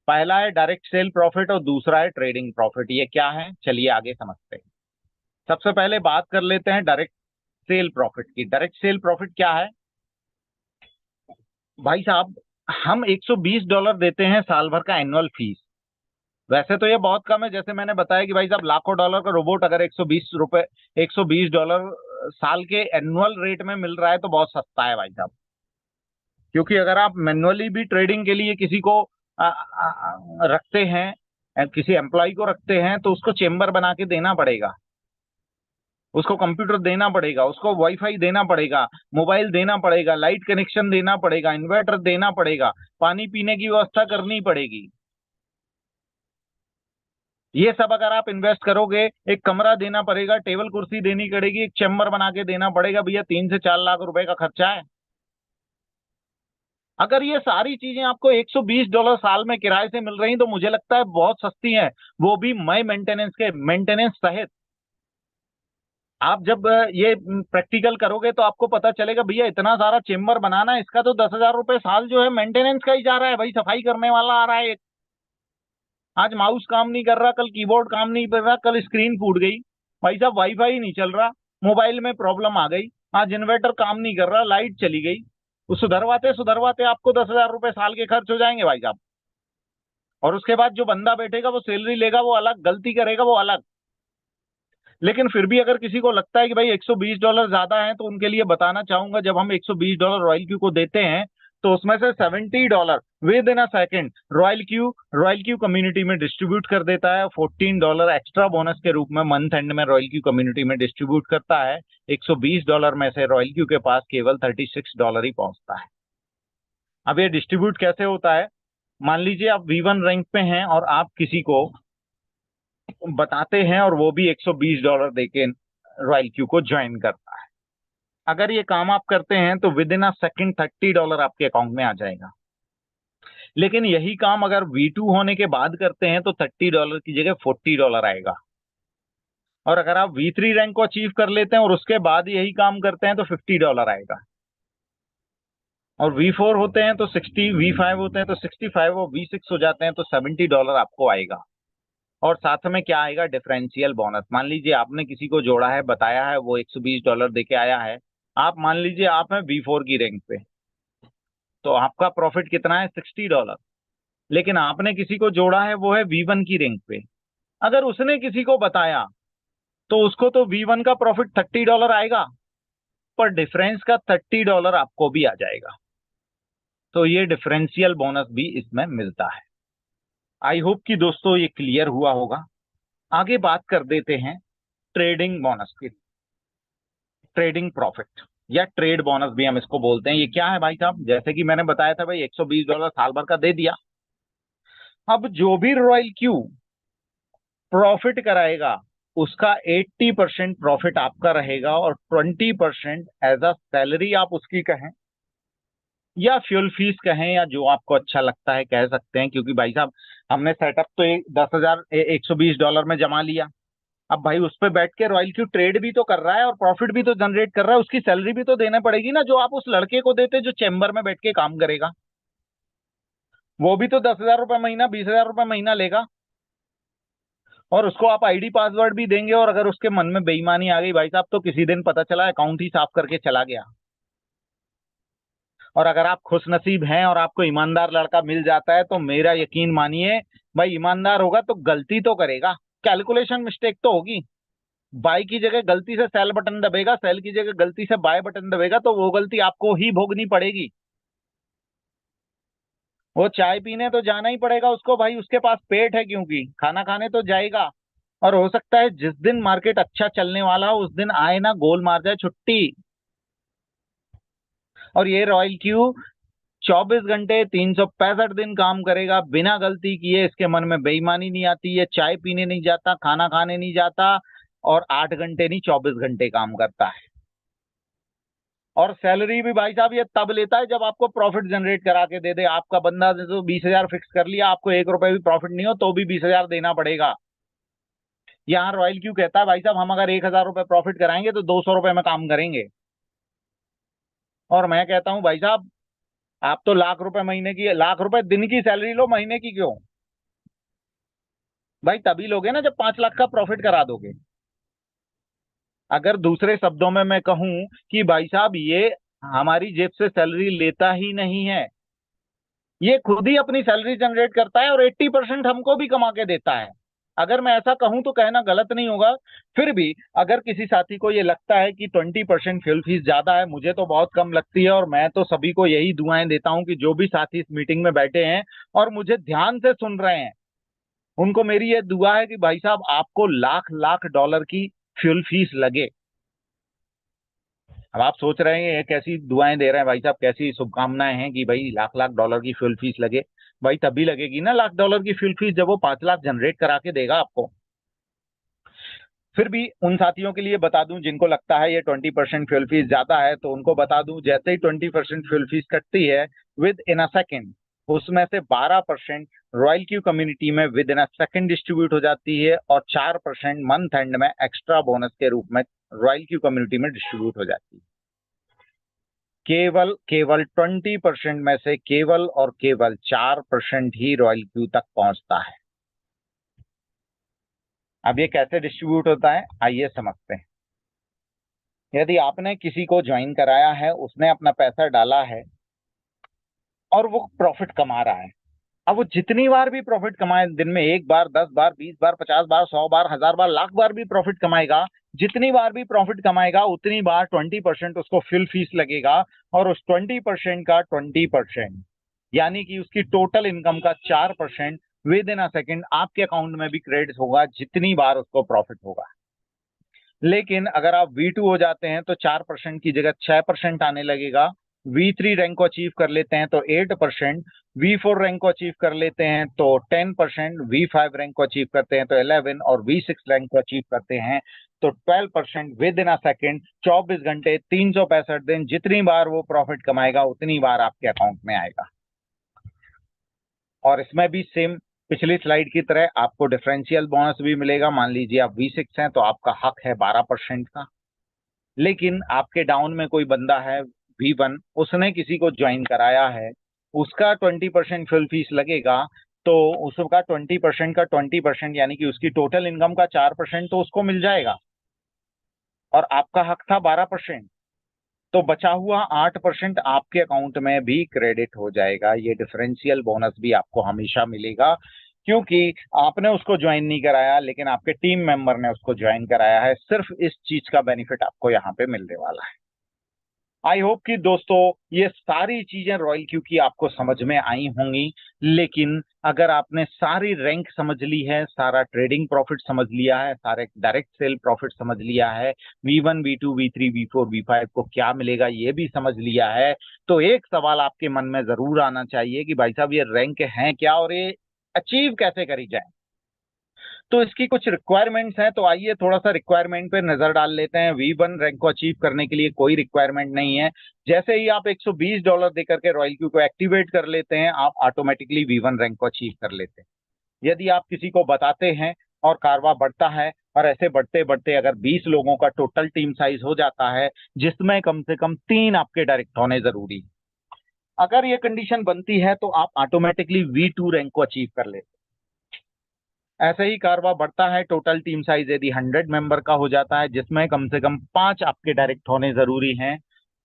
Speaker 2: पहला है डायरेक्ट सेल प्रॉफिट और दूसरा है ट्रेडिंग प्रॉफिट। ये क्या है, चलिए आगे समझते हैं। सबसे पहले बात कर लेते हैं डायरेक्ट सेल प्रॉफिट की। डायरेक्ट सेल प्रॉफिट क्या है भाई साहब, हम $120 देते हैं साल भर का एनुअल फीस। वैसे तो ये बहुत कम है, जैसे मैंने बताया कि भाई साहब लाखों डॉलर का रोबोट अगर $120 $120 साल के एनुअल रेट में मिल रहा है तो बहुत सस्ता है भाई साहब। क्योंकि अगर आप मैन्युअली भी ट्रेडिंग के लिए किसी को रखते हैं, किसी एम्प्लॉय को रखते हैं, तो उसको चेम्बर बना के देना पड़ेगा, उसको कंप्यूटर देना पड़ेगा, उसको वाईफाई देना पड़ेगा, मोबाइल देना पड़ेगा, लाइट कनेक्शन देना पड़ेगा, इन्वर्टर देना पड़ेगा, पानी पीने की व्यवस्था करनी पड़ेगी। ये सब अगर आप इन्वेस्ट करोगे, एक कमरा देना पड़ेगा, टेबल कुर्सी देनी पड़ेगी, एक चेम्बर बना के देना पड़ेगा, भैया 3 से 4 लाख रुपए का खर्चा है। अगर ये सारी चीजें आपको $120 साल में किराए से मिल रही तो मुझे लगता है बहुत सस्ती है, वो भी मई मेंटेनेंस सहित। आप जब ये प्रैक्टिकल करोगे तो आपको पता चलेगा भैया इतना सारा चेम्बर बनाना है, इसका तो 10,000 रुपए साल जो है मेंटेनेंस का ही जा रहा है, भाई सफाई करने वाला आ रहा है। आज माउस काम नहीं कर रहा, कल कीबोर्ड काम नहीं कर रहा, कल स्क्रीन फूट गई, भाई साहब वाईफाई नहीं चल रहा, मोबाइल में प्रॉब्लम आ गई, आज इन्वर्टर काम नहीं कर रहा, लाइट चली गई, उस सुधरवाते सुधरवाते आपको 10,000 रुपए साल के खर्च हो जाएंगे भाई साहब। और उसके बाद जो बंदा बैठेगा वो सैलरी लेगा वो अलग, गलती करेगा वो अलग। लेकिन फिर भी अगर किसी को लगता है कि भाई $120 ज्यादा है, तो उनके लिए बताना चाहूंगा, जब हम $120 रॉयल क्यू को देते हैं तो उसमें से $70 with in a second royal Q community में डिस्ट्रीब्यूट कर देता है। $14 एक्स्ट्रा बोनस के रूप में मंथ एंड में रॉयल क्यू कम्युनिटी में डिस्ट्रीब्यूट करता है। $120 में से रॉयल क्यू के पास केवल $36 ही पहुंचता है। अब ये डिस्ट्रीब्यूट कैसे होता है, मान लीजिए आप V1 रैंक पे हैं और आप किसी को बताते हैं और वो भी $120 देके रॉयल क्यू को ज्वाइन करता है। अगर ये काम आप करते हैं तो विद इन अ सेकेंड $30 आपके अकाउंट में आ जाएगा। लेकिन यही काम अगर V2 होने के बाद करते हैं तो $30 की जगह $40 आएगा। और अगर आप V3 रैंक को अचीव कर लेते हैं और उसके बाद यही काम करते हैं तो $50 आएगा। और V4 होते हैं तो 60, V5 होते हैं तो 65 और V6 हो जाते हैं तो $70 आपको आएगा। और साथ में क्या आएगा, डिफरेंशियल बोनस। मान लीजिए आपने किसी को जोड़ा है, बताया है, वो $120 देके आया है, आप मान लीजिए आप हैं V4 की रैंक पे, तो आपका प्रॉफिट कितना है, $60। लेकिन आपने किसी को जोड़ा है, वो है V1 की रैंक पे, अगर उसने किसी को बताया तो उसको तो V1 का प्रॉफिट $30 आएगा, पर डिफरेंस का $30 आपको भी आ जाएगा। तो ये डिफरेंशियल बोनस भी इसमें मिलता है। आई होप कि दोस्तों ये क्लियर हुआ होगा। आगे बात कर देते हैं ट्रेडिंग बोनस की। ट्रेडिंग प्रॉफिट या ट्रेड बोनस भी हम इसको बोलते हैं। ये क्या है भाई साहब, जैसे कि मैंने बताया था भाई $120 साल भर का दे दिया। अब जो भी रॉयल क्यू प्रॉफिट कराएगा उसका 80% प्रॉफिट आपका रहेगा और 20% एज अ सैलरी आप उसकी कहें या फ्यूल फीस कहें या जो आपको अच्छा लगता है कह सकते हैं। क्योंकि भाई साहब हमने सेटअप तो 1,120 में जमा लिया, अब भाई उस पे बैठ के रॉयल क्यू ट्रेड भी तो कर रहा है और प्रॉफिट भी तो जनरेट कर रहा है, उसकी सैलरी भी तो देना पड़ेगी ना, जो आप उस लड़के को देते जो चेम्बर में बैठ के काम करेगा, वो भी तो 10,000 रुपये महीना, 20,000 रुपये महीना लेगा। और उसको आप आईडी पासवर्ड भी देंगे और अगर उसके मन में बेईमानी आ गई भाई साहब तो किसी दिन पता चला अकाउंट ही साफ करके चला गया। और अगर आप खुश नसीब हैं और आपको ईमानदार लड़का मिल जाता है तो मेरा यकीन मानिए, भाई ईमानदार होगा तो गलती तो करेगा, कैलकुलेशन मिस्टेक तो होगी। बाई की जगह गलती से सेल बटन दबेगा, सेल की जगह गलती से बाय बटन दबेगा, तो वो गलती आपको ही भोगनी पड़ेगी। वो चाय पीने तो जाना ही पड़ेगा उसको भाई, उसके पास पेट है, क्योंकि खाना खाने तो जाएगा। और हो सकता है जिस दिन मार्केट अच्छा चलने वाला हो उस दिन आए ना गोल मार जाए छुट्टी। और ये रॉयल क्यू 24 घंटे 365 दिन काम करेगा बिना गलती किए, इसके मन में बेईमानी नहीं आती, ये चाय पीने नहीं जाता, खाना खाने नहीं जाता, और 8 घंटे नहीं 24 घंटे काम करता है। और सैलरी भी भाई साहब ये तब लेता है जब आपको प्रॉफिट जनरेट करा के दे दे। आपका बंदा ने तो 20,000 फिक्स कर लिया, आपको 1 रुपए भी प्रॉफिट नहीं हो तो भी 20,000 देना पड़ेगा। यहाँ रॉयल क्यू कहता है भाई साहब हम अगर 1,000 रुपए प्रॉफिट कराएंगे तो 200 रुपए में काम करेंगे। और मैं कहता हूँ भाई साहब आप तो लाख रुपए महीने की, लाख रुपए दिन की सैलरी लो, महीने की क्यों? भाई तभी लोगे ना जब 5 लाख का प्रॉफिट करा दोगे। अगर दूसरे शब्दों में मैं कहूं कि भाई साहब ये हमारी जेब से सैलरी लेता ही नहीं है, ये खुद ही अपनी सैलरी जनरेट करता है और 80% हमको भी कमा के देता है। अगर मैं ऐसा कहूं तो कहना गलत नहीं होगा। फिर भी अगर किसी साथी को ये लगता है कि 20% फ्यूल फीस ज्यादा है, मुझे तो बहुत कम लगती है, और मैं तो सभी को यही दुआएं देता हूं कि जो भी साथी इस मीटिंग में बैठे हैं और मुझे ध्यान से सुन रहे हैं, उनको मेरी ये दुआ है कि भाई साहब आपको लाख लाख डॉलर की फ्यूल फीस लगे। अब आप सोच रहे हैं ये कैसी दुआएं दे रहे हैं भाई साहब, कैसी शुभकामनाएं हैं कि भाई लाख लाख डॉलर की फ्यूल फीस लगे। भाई तभी लगेगी ना लाख डॉलर की फ्यूल फीस जब वो 5 लाख जनरेट करा के देगा आपको। फिर भी उन साथियों के लिए बता दूं जिनको लगता है ये 20% फ्यूल फीस ज्यादा है, तो उनको बता दूं जैसे ही 20% फ्यूल फीस कटती है विद इन अ सेकेंड उसमें से 12% रॉयल क्यू कम्युनिटी में with in a second distribute हो जाती है, और 4% मंथ एंड में एक्स्ट्रा बोनस के रूप में रॉयल क्यू कम्युनिटी में डिस्ट्रीब्यूट हो जाती है। केवल केवल 20% में से केवल और केवल 4% ही रॉयल क्यू तक पहुंचता है। अब ये कैसे डिस्ट्रीब्यूट होता है आइए समझते हैं। यदि आपने किसी को ज्वाइन कराया है, उसने अपना पैसा डाला है और वो प्रॉफिट कमा रहा है, अब वो जितनी बार भी प्रॉफिट कमाए, दिन में 1 बार 10 बार 20 बार 50 बार 100 बार 1000 बार लाख बार भी प्रॉफिट कमाएगा, जितनी बार भी प्रॉफिट कमाएगा उतनी बार 20% उसको फिल फीस लगेगा। और उस 20% का 20% यानी कि उसकी टोटल इनकम का 4% विद इन अ सेकेंड आपके अकाउंट में भी क्रेडिट होगा जितनी बार उसको प्रॉफिट होगा। लेकिन अगर आप V2 हो जाते हैं तो 4% की जगह 6% आने लगेगा। V3 रैंक को अचीव कर लेते हैं तो 8%, V4 रैंक को अचीव कर लेते हैं तो 10%, V5 रैंक को अचीव करते हैं तो 11, और V6 रैंक को अचीव करते हैं तो 12% विद इन अ सेकेंड। 24 घंटे 365 दिन जितनी बार वो प्रॉफिट कमाएगा उतनी बार आपके अकाउंट में आएगा। और इसमें भी सेम पिछली स्लाइड की तरह आपको डिफरेंशियल बोनस भी मिलेगा। मान लीजिए आप V6 हैं तो आपका हक है 12% का। लेकिन आपके डाउन में कोई बंदा है V1, उसने किसी को ज्वाइन कराया है, उसका 20% फुल फीस लगेगा, तो उसका 20% का 20% यानी कि उसकी टोटल इनकम का 4% तो उसको मिल जाएगा, और आपका हक था 12%, तो बचा हुआ 8% आपके अकाउंट में भी क्रेडिट हो जाएगा। ये डिफरेंशियल बोनस भी आपको हमेशा मिलेगा, क्योंकि आपने उसको ज्वाइन नहीं कराया लेकिन आपके टीम मेंबर ने उसको ज्वाइन कराया है। सिर्फ इस चीज का बेनिफिट आपको यहाँ पे मिलने वाला है। आई होप कि दोस्तों ये सारी चीजें रॉयल क्यू की आपको समझ में आई होंगी। लेकिन अगर आपने सारी रैंक समझ ली है, सारा ट्रेडिंग प्रॉफिट समझ लिया है, सारे डायरेक्ट सेल प्रॉफिट समझ लिया है, V1 V2 V3 V4 V5 को क्या मिलेगा ये भी समझ लिया है, तो एक सवाल आपके मन में जरूर आना चाहिए कि भाई साहब ये रैंक है क्या और ये अचीव कैसे करी जाए। तो इसकी कुछ रिक्वायरमेंट्स हैं, तो आइए थोड़ा सा रिक्वायरमेंट पे नजर डाल लेते हैं। V1 रैंक को अचीव करने के लिए कोई रिक्वायरमेंट नहीं है। जैसे ही आप $120 देकर के रॉयल क्यू को एक्टिवेट कर लेते हैं, आप ऑटोमेटिकली V1 रैंक को अचीव कर लेते हैं। यदि आप किसी को बताते हैं और कारवा बढ़ता है, और ऐसे बढ़ते बढ़ते अगर 20 लोगों का टोटल टीम साइज हो जाता है, जिसमें कम से कम 3 आपके डायरेक्ट होने जरूरी है, अगर ये कंडीशन बनती है तो आप ऑटोमेटिकली V2 रैंक को अचीव कर लेते हैं। ऐसे ही कारवा बढ़ता है, टोटल टीम साइज यदि 100 मेंबर का हो जाता है, जिसमें कम से कम 5 आपके डायरेक्ट होने जरूरी हैं,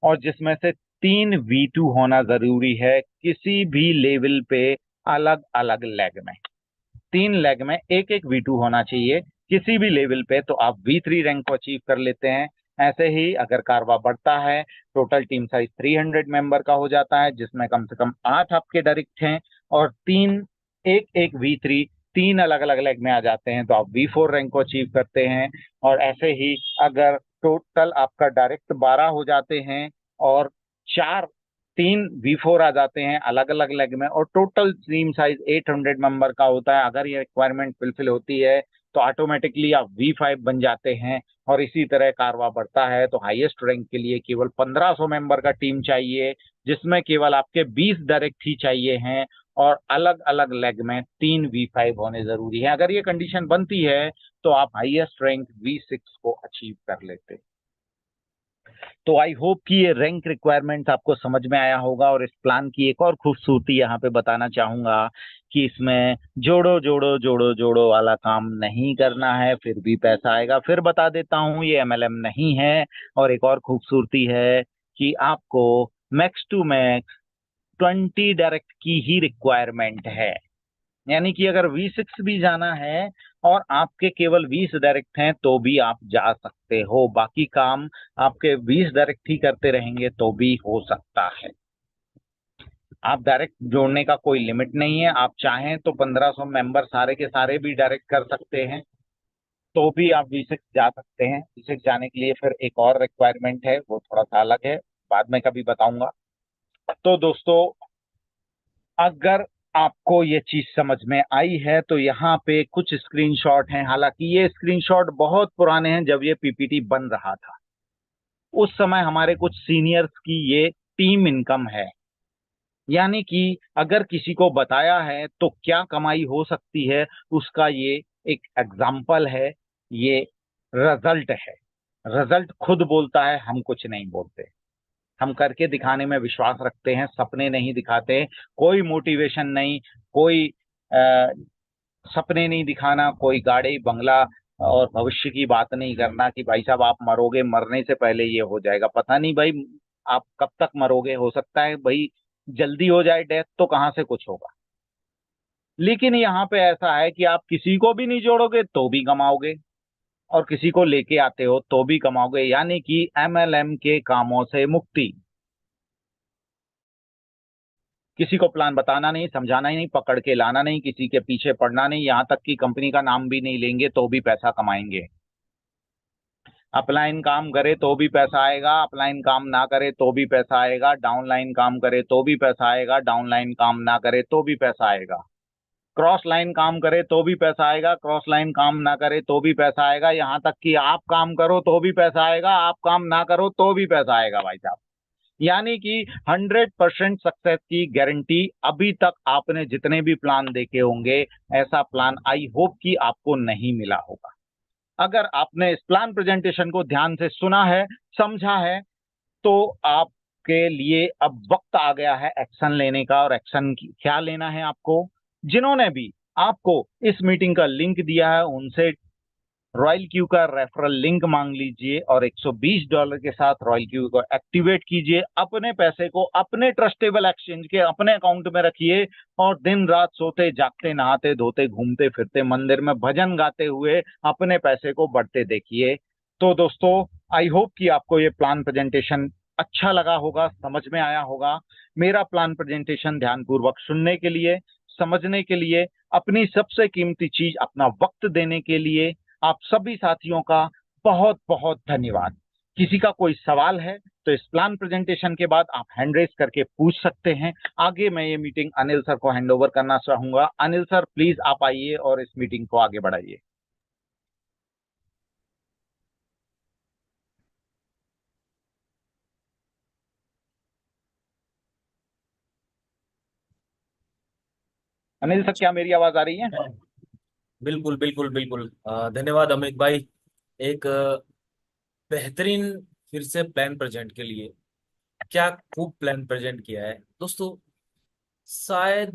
Speaker 2: और जिसमें से 3 V2 होना जरूरी है किसी भी लेवल पे, अलग अलग लेग में। 3 लेग में एक एक V2 होना चाहिए किसी भी लेवल पे, तो आप V3 रैंक को अचीव कर लेते हैं। ऐसे ही अगर कारवा बढ़ता है, टोटल टीम साइज 300 मेंबर का हो जाता है, जिसमें कम से कम 8 आपके डायरेक्ट हैं, और तीन, एक एक V3 तीन अलग अलग लेग में आ जाते हैं तो आप V4 रैंक को अचीव करते हैं। और ऐसे ही अगर टोटल आपका डायरेक्ट 12 हो जाते हैं और चार तीन V4 आ जाते हैं अलग अलग लेग में, और टोटल टीम साइज 800 मेंबर का होता है, अगर ये रिक्वायरमेंट फुलफिल होती है तो ऑटोमेटिकली आप V5 बन जाते हैं। और इसी तरह कारवा बढ़ता है। तो हाईएस्ट रैंक के लिए केवल 1500 मेंबर का टीम चाहिए, जिसमें केवल आपके 20 डायरेक्ट ही चाहिए हैं, और अलग अलग लेग में 3 V5 होने जरूरी है। अगर ये कंडीशन बनती है तो आप हाईएस्ट रैंक V6 को अचीव कर लेते हैं। तो आई होप कि ये रैंक रिक्वायरमेंट आपको समझ में आया होगा। और इस प्लान की एक और खूबसूरती यहाँ पे बताना चाहूंगा कि इसमें जोड़ो जोड़ो जोड़ो जोड़ो वाला काम नहीं करना है, फिर भी पैसा आएगा। फिर बता देता हूँ, ये MLM नहीं है। और एक और खूबसूरती है कि आपको मैक्स टू मैक्स 20 डायरेक्ट की ही रिक्वायरमेंट है। यानी कि अगर V6 भी जाना है और आपके केवल 20 डायरेक्ट हैं तो भी आप जा सकते हो, बाकी काम आपके 20 डायरेक्ट ही करते रहेंगे तो भी हो सकता है। आप डायरेक्ट जोड़ने का कोई लिमिट नहीं है, आप चाहें तो 1500 मेंबर सारे के सारे भी डायरेक्ट कर सकते हैं तो भी आप V6 जा सकते हैं। V6 जाने के लिए फिर एक और रिक्वायरमेंट है, वो थोड़ा सा अलग है, बाद में कभी बताऊंगा। तो दोस्तों, अगर आपको ये चीज समझ में आई है तो यहाँ पे कुछ स्क्रीनशॉट हैं। हालांकि ये स्क्रीनशॉट बहुत पुराने हैं, जब ये PPT बन रहा था उस समय हमारे कुछ सीनियर्स की ये टीम इनकम है। यानी कि अगर किसी को बताया है तो क्या कमाई हो सकती है, उसका ये एक एग्जाम्पल है, ये रिजल्ट है। रिजल्ट खुद बोलता है, हम कुछ नहीं बोलते। हम करके दिखाने में विश्वास रखते हैं, सपने नहीं दिखाते। कोई मोटिवेशन नहीं, कोई सपने नहीं दिखाना, कोई गाड़ी बंगला और भविष्य की बात नहीं करना कि भाई साहब आप मरोगे, मरने से पहले ये हो जाएगा। पता नहीं भाई आप कब तक मरोगे, हो सकता है भाई जल्दी हो जाए डेथ, तो कहाँ से कुछ होगा। लेकिन यहाँ पे ऐसा है कि आप किसी को भी नहीं जोड़ोगे तो भी कमाओगे, और किसी को लेके आते हो तो भी कमाओगे। यानी कि MLM के कामों से मुक्ति। किसी को प्लान बताना नहीं, समझाना ही नहीं, पकड़ के लाना नहीं, किसी के पीछे पड़ना नहीं, यहाँ तक कि कंपनी का नाम भी नहीं लेंगे तो भी पैसा कमाएंगे। अपलाइन काम करे तो भी पैसा आएगा, अपलाइन काम ना करे तो भी पैसा आएगा, डाउनलाइन काम करे तो भी पैसा आएगा, डाउनलाइन काम ना करे तो भी पैसा आएगा, क्रॉस लाइन काम करे तो भी पैसा आएगा, क्रॉस लाइन काम ना करे तो भी पैसा आएगा, यहाँ तक कि आप काम करो तो भी पैसा आएगा, आप काम ना करो तो भी पैसा आएगा भाई साहब। यानी कि 100% सक्सेस की गारंटी। अभी तक आपने जितने भी प्लान देखे होंगे, ऐसा प्लान आई होप कि आपको नहीं मिला होगा। अगर आपने इस प्लान प्रेजेंटेशन को ध्यान से सुना है, समझा है, तो आपके लिए अब वक्त आ गया है एक्शन लेने का। और एक्शन क्या लेना है आपको? जिन्होंने भी आपको इस मीटिंग का लिंक दिया है उनसे रॉयल क्यू का रेफरल लिंक मांग लीजिए और $120 के साथ रॉयल क्यू को एक्टिवेट कीजिए। अपने पैसे को अपने ट्रस्टेबल एक्सचेंज के अपने अकाउंट में रखिए और दिन रात सोते जागते नहाते धोते घूमते फिरते मंदिर में भजन गाते हुए अपने पैसे को बढ़ते देखिए। तो दोस्तों, आई होप कि आपको ये प्लान प्रेजेंटेशन अच्छा लगा होगा, समझ में आया होगा। मेरा प्लान प्रेजेंटेशन ध्यानपूर्वक सुनने के लिए, समझने के लिए, अपनी सबसे कीमती चीज अपना वक्त देने के लिए आप सभी साथियों का बहुत बहुत धन्यवाद। किसी का कोई सवाल है तो इस प्लान प्रेजेंटेशन के बाद आप हैंड रेस करके पूछ सकते हैं। आगे मैं ये मीटिंग अनिल सर को हैंड ओवर करना चाहूंगा। अनिल सर, प्लीज आप आइए और इस मीटिंग को आगे बढ़ाइए। अनिल सर, क्या मेरी आवाज आ रही है?
Speaker 1: बिल्कुल बिल्कुल बिल्कुल। धन्यवाद अमित भाई। एक बेहतरीन फिर से प्लान प्रेजेंट के लिए। क्या खूब प्लान प्रेजेंट किया है दोस्तों। शायद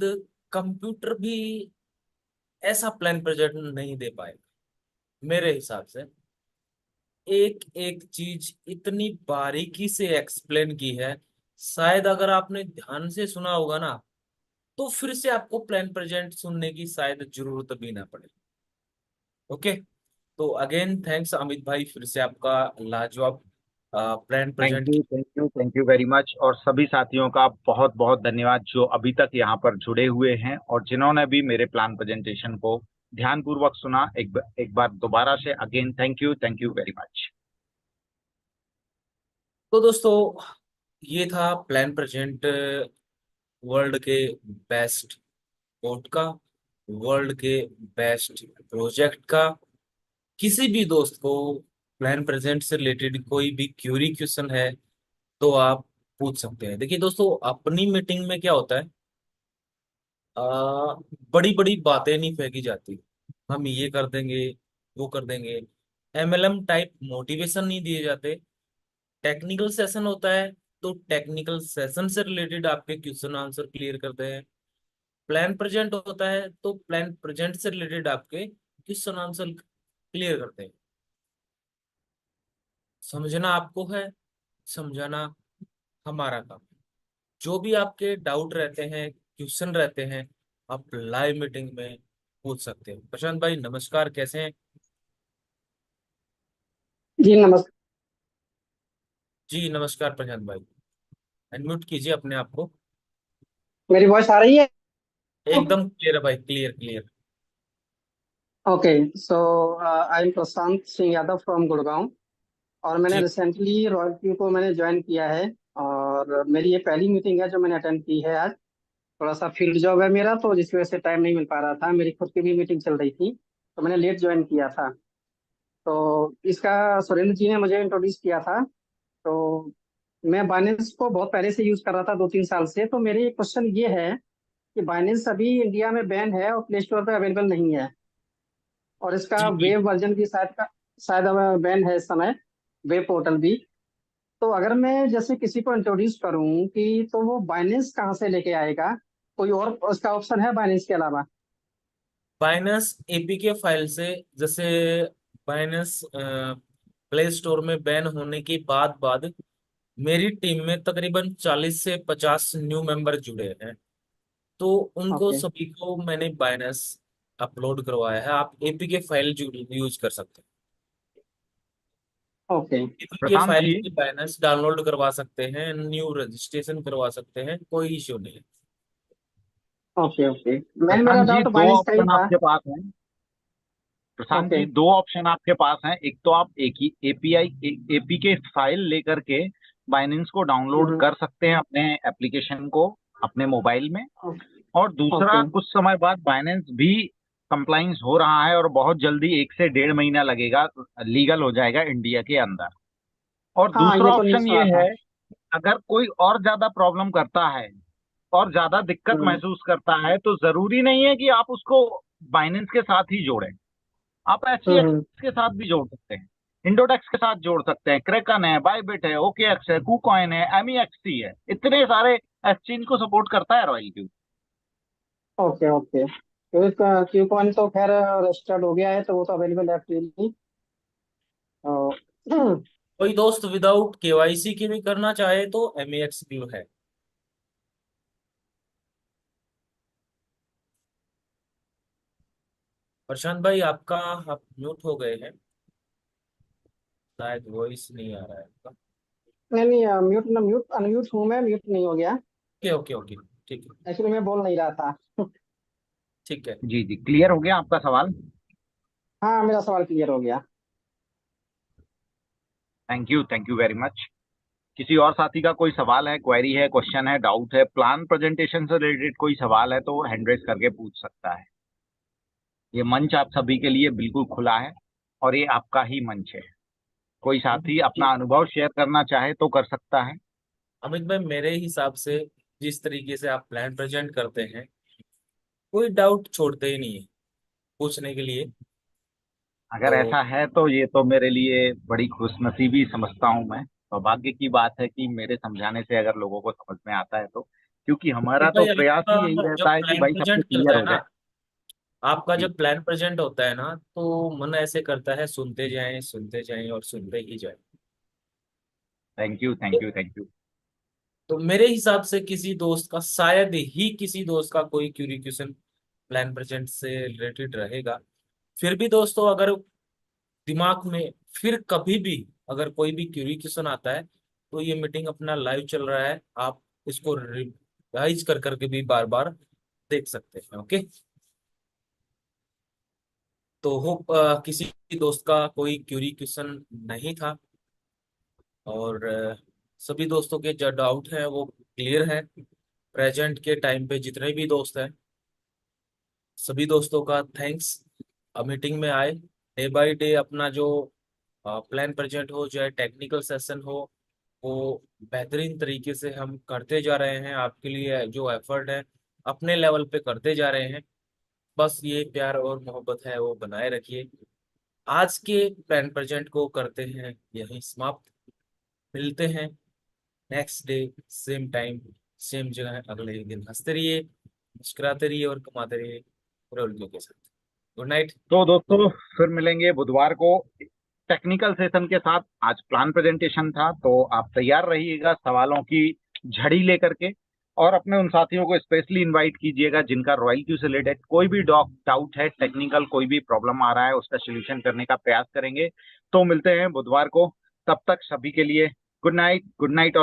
Speaker 1: कंप्यूटर भी ऐसा प्लान प्रेजेंट नहीं दे पाएगा मेरे हिसाब से। एक एक चीज इतनी बारीकी से एक्सप्लेन की है, शायद अगर आपने ध्यान से सुना होगा ना तो फिर से आपको प्लान प्रेजेंट सुनने की शायद जरूरत भी ना पड़े। ओके। तो अगेन थैंक्स अमित भाई, फिर से आपका लाजवाब plan
Speaker 2: thank
Speaker 1: present.
Speaker 2: You, thank you, thank you very much. और सभी साथियों का बहुत बहुत धन्यवाद जो अभी तक यहाँ पर जुड़े हुए हैं और जिन्होंने भी मेरे प्लान प्रेजेंटेशन को ध्यानपूर्वक सुना। एक बार दोबारा से again thank you very much.
Speaker 1: तो दोस्तों, ये था प्लान प्रेजेंट, वर्ल्ड के बेस्ट कोड का, वर्ल्ड के बेस्ट प्रोजेक्ट का। किसी भी दोस्त को प्लान प्रेजेंट से रिलेटेड कोई भी क्यूरी क्वेश्चन है तो आप पूछ सकते हैं। देखिए दोस्तों, अपनी मीटिंग में क्या होता है, बड़ी बड़ी बातें नहीं फेंकी जाती। हम ये कर देंगे, वो कर देंगे, एमएलएम टाइप मोटिवेशन नहीं दिए जाते। टेक्निकल सेशन होता है तो टेक्निकल सेशन से रिलेटेड आपके क्वेश्चन आंसर क्लियर करते हैं। प्लान प्रेजेंट होता है तो प्लान प्रेजेंट से रिलेटेड आपके क्वेश्चन आंसर क्लियर करते हैं। समझना आपको है, समझाना हमारा काम है। जो भी आपके डाउट रहते हैं, क्वेश्चन रहते हैं, आप लाइव मीटिंग में पूछ सकते हैं। प्रशांत भाई नमस्कार, कैसे हैं?
Speaker 3: जी नमस्कार।
Speaker 1: जी नमस्कार प्रशांत भाई। अनम्यूट कीजिए अपने आप को।
Speaker 3: मेरी वॉइस आ रही है?
Speaker 1: एकदम क्लियर है भाई, clear clear.
Speaker 3: Okay. So I am Prashant Singh Yadav from Gurgaon, और मैंने
Speaker 1: जी
Speaker 3: रिसेंटली रॉयल क्यू को मैंने ज्वाइन किया है। और मेरी ये पहली मीटिंग है जो मैंने अटेंड की है आज। थोड़ा सा फील्ड जॉब है मेरा, तो जिस वजह से टाइम नहीं मिल पा रहा था। मेरी खुद की भी मीटिंग चल रही थी, तो मैंने लेट ज्वाइन किया था। तो इसका सुरेंद्र जी ने मुझे इंट्रोड्यूस किया था। तो मैं बाइनेंस को बहुत पहले से यूज कर रहा था, 2-3 साल से। तो मेरे क्वेश्चन ये है कि बाइनेंस अभी इंडिया में बैन है और प्ले स्टोर पे अवेलेबल नहीं है, और इसका
Speaker 1: जी जी।
Speaker 3: वेब वर्जन भी शायद बैन है इस समय, वेब पोर्टल भी। तो अगर मैं जैसे किसी को इंट्रोड्यूस करूं कि, तो वो बाइनेंस कहाँ से लेके आएगा? कोई और उसका ऑप्शन है बाइनेंस के अलावा?
Speaker 1: बाइनस एपीके फाइल से, जैसे बाइनस प्ले स्टोर में बैन होने के बाद मेरी टीम में तकरीबन 40 से 50 न्यू मेंबर जुड़े हैं। तो उनको
Speaker 3: ओके।
Speaker 1: सभी को मैंने बाइनस अपलोड करवाया है। आप एपीके फाइल यूज कर सकते हैं।
Speaker 3: ओके।
Speaker 1: एपीके
Speaker 2: प्रशांत
Speaker 1: फाइल
Speaker 2: जी,
Speaker 1: की बाइनस डाउनलोड करवा सकते हैं, न्यू रजिस्ट्रेशन करवा सकते हैं, कोई इश्यू नहीं है।
Speaker 3: ओके। ओके। मेरा
Speaker 2: प्रशांत जी
Speaker 3: डाउट
Speaker 2: दो
Speaker 3: बाइनेंस का ही
Speaker 2: ऑप्शन
Speaker 3: था।
Speaker 2: आपके पास हैं। प्रशांत
Speaker 3: ओके।
Speaker 2: जी दो ऑप्शन आपके पास हैं। एक तो आप एक ही एपीआई एपीके फाइल लेकर के बाइनेंस को डाउनलोड
Speaker 3: हम्म।
Speaker 2: कर सकते हैं अपने एप्लीकेशन को, अपने मोबाइल में। और दूसरा,
Speaker 3: ओके।
Speaker 2: कुछ समय बाद बाइनेंस भी कंप्लाइंस हो रहा है और बहुत जल्दी 1 से 1.5 महीना लगेगा, लीगल हो जाएगा इंडिया के अंदर। और
Speaker 3: हाँ,
Speaker 2: दूसरा
Speaker 3: ये तो न्यूज़
Speaker 2: ऑप्शन ये
Speaker 3: सुना था।
Speaker 2: है, अगर कोई और ज्यादा प्रॉब्लम करता है और ज्यादा दिक्कत
Speaker 3: हम्म।
Speaker 2: महसूस करता है तो जरूरी नहीं है कि आप उसको बाइनेंस के साथ ही जोड़ें। आप
Speaker 3: हम्म।
Speaker 2: एचटीएक्स के साथ भी जोड़ सकते हैं, इंडोडेक्स के साथ जोड़ सकते हैं, क्रैकन है, बाइबिट है, ओकेएक्स है, कूकॉइन है, एमईएक्ससी है। इतने सारे एक्सचेंज को सपोर्ट करता है royal Q.
Speaker 3: Okay. Okay. Q coin तो खैर रजिस्टर्ड हो गया है, तो वो तो अवेलेबल है फ्रीली।
Speaker 1: कोई दोस्त विदाउट केवाईसी के भी करना चाहे तो एमएक्स भी है। प्रशांत भाई आपका, आप म्यूट हो गए हैं, शायद वॉइस नहीं आ रहा है आपका।
Speaker 3: नहीं नहीं, म्यूट ना, म्यूट अनम्यूट हूँ मैं, म्यूट नहीं हो गया।
Speaker 1: Okay okay okay. ठीक है।
Speaker 3: एक्चुअली मैं बोल नहीं रहा था।
Speaker 1: ठीक है।
Speaker 2: जी जी, क्लियर हो गया आपका सवाल।
Speaker 3: हाँ, मेरा सवाल क्लियर हो गया।
Speaker 2: Thank you very much. किसी और साथी का कोई सवाल है, क्वेरी है, क्वेश्चन है, डाउट है, प्लान प्रेजेंटेशन से रिलेटेड कोई सवाल है तो वो हैंड रेज करके पूछ सकता है। ये मंच आप सभी के लिए बिल्कुल खुला है और ये आपका ही मंच है। कोई साथी
Speaker 1: जी
Speaker 2: अपना अनुभव शेयर करना चाहे तो कर सकता है।
Speaker 1: अमित भाई, मेरे हिसाब से जिस तरीके से आप प्लान प्रेजेंट करते हैं, कोई डाउट छोड़ते ही नहीं है पूछने के लिए।
Speaker 2: अगर
Speaker 1: तो
Speaker 2: ऐसा है तो ये तो मेरे लिए बड़ी खुशनसीबी समझता हूँ मैं। सौभाग्य की बात है कि मेरे समझाने से अगर लोगों को समझ में आता है तो, क्योंकि हमारा
Speaker 1: अमित
Speaker 2: तो
Speaker 1: भाई,
Speaker 2: प्रयास ही यही
Speaker 1: आपका
Speaker 2: रहता
Speaker 1: जब
Speaker 2: है कि
Speaker 1: प्लान
Speaker 2: भाई सबको
Speaker 1: प्रेजेंट
Speaker 2: क्लियर
Speaker 1: करता है
Speaker 2: हो
Speaker 1: ना,
Speaker 2: जाए।
Speaker 1: आपका
Speaker 2: जी,
Speaker 1: जब प्लान प्रेजेंट होता है ना, तो मन ऐसे करता है सुनते जाएं सुनते जाएं और सुनते ही जाएं।
Speaker 2: Thank you, thank you, thank you.
Speaker 1: तो मेरे हिसाब से किसी दोस्त का, शायद ही किसी दोस्त का कोई क्यूरी क्वेश्चन प्लान प्रेजेंट से रिलेटेड रहेगा। फिर भी दोस्तों, अगर दिमाग में फिर कभी भी अगर कोई भी क्यूरी क्वेश्चन आता है तो ये मीटिंग अपना लाइव चल रहा है, आप इसको रिवाइज कर करके भी बार बार देख सकते हैं। ओके, तो होप किसी दोस्त का कोई क्यूरी क्वेश्चन नहीं था, और सभी दोस्तों के जो डाउट है वो क्लियर है। प्रेजेंट के टाइम पे जितने भी दोस्त हैं, सभी दोस्तों का थैंक्स। मीटिंग में आए, डे बाय डे अपना जो प्लान प्रेजेंट हो, चाहे टेक्निकल सेशन हो, वो बेहतरीन तरीके से हम करते जा रहे हैं। आपके लिए जो एफर्ट है अपने लेवल पे करते जा रहे हैं। बस ये प्यार और मोहब्बत है वो बनाए रखिए। आज के प्लान प्रेजेंट को करते हैं यहीं समाप्त। मिलते हैं next day, same time, same जगह, अगले ही दिन। हंसते रहिए, मुस्कुराते रहिए और कमाते रहिए रोलियों के साथ। Good night.
Speaker 2: तो दोस्तों फिर मिलेंगे बुधवार को टेक्निकल सेशन के साथ। आज प्लान प्रेजेंटेशन था, तो आप तैयार रहिएगा सवालों की झड़ी लेकर के, और अपने उन साथियों को स्पेशली इनवाइट कीजिएगा जिनका रॉयल्टी से रिलेटेड कोई भी डाउट है, टेक्निकल कोई भी प्रॉब्लम आ रहा है, उसका सोल्यूशन करने का प्रयास करेंगे। तो मिलते हैं बुधवार को, तब तक सभी के लिए गुड नाइट। Good night.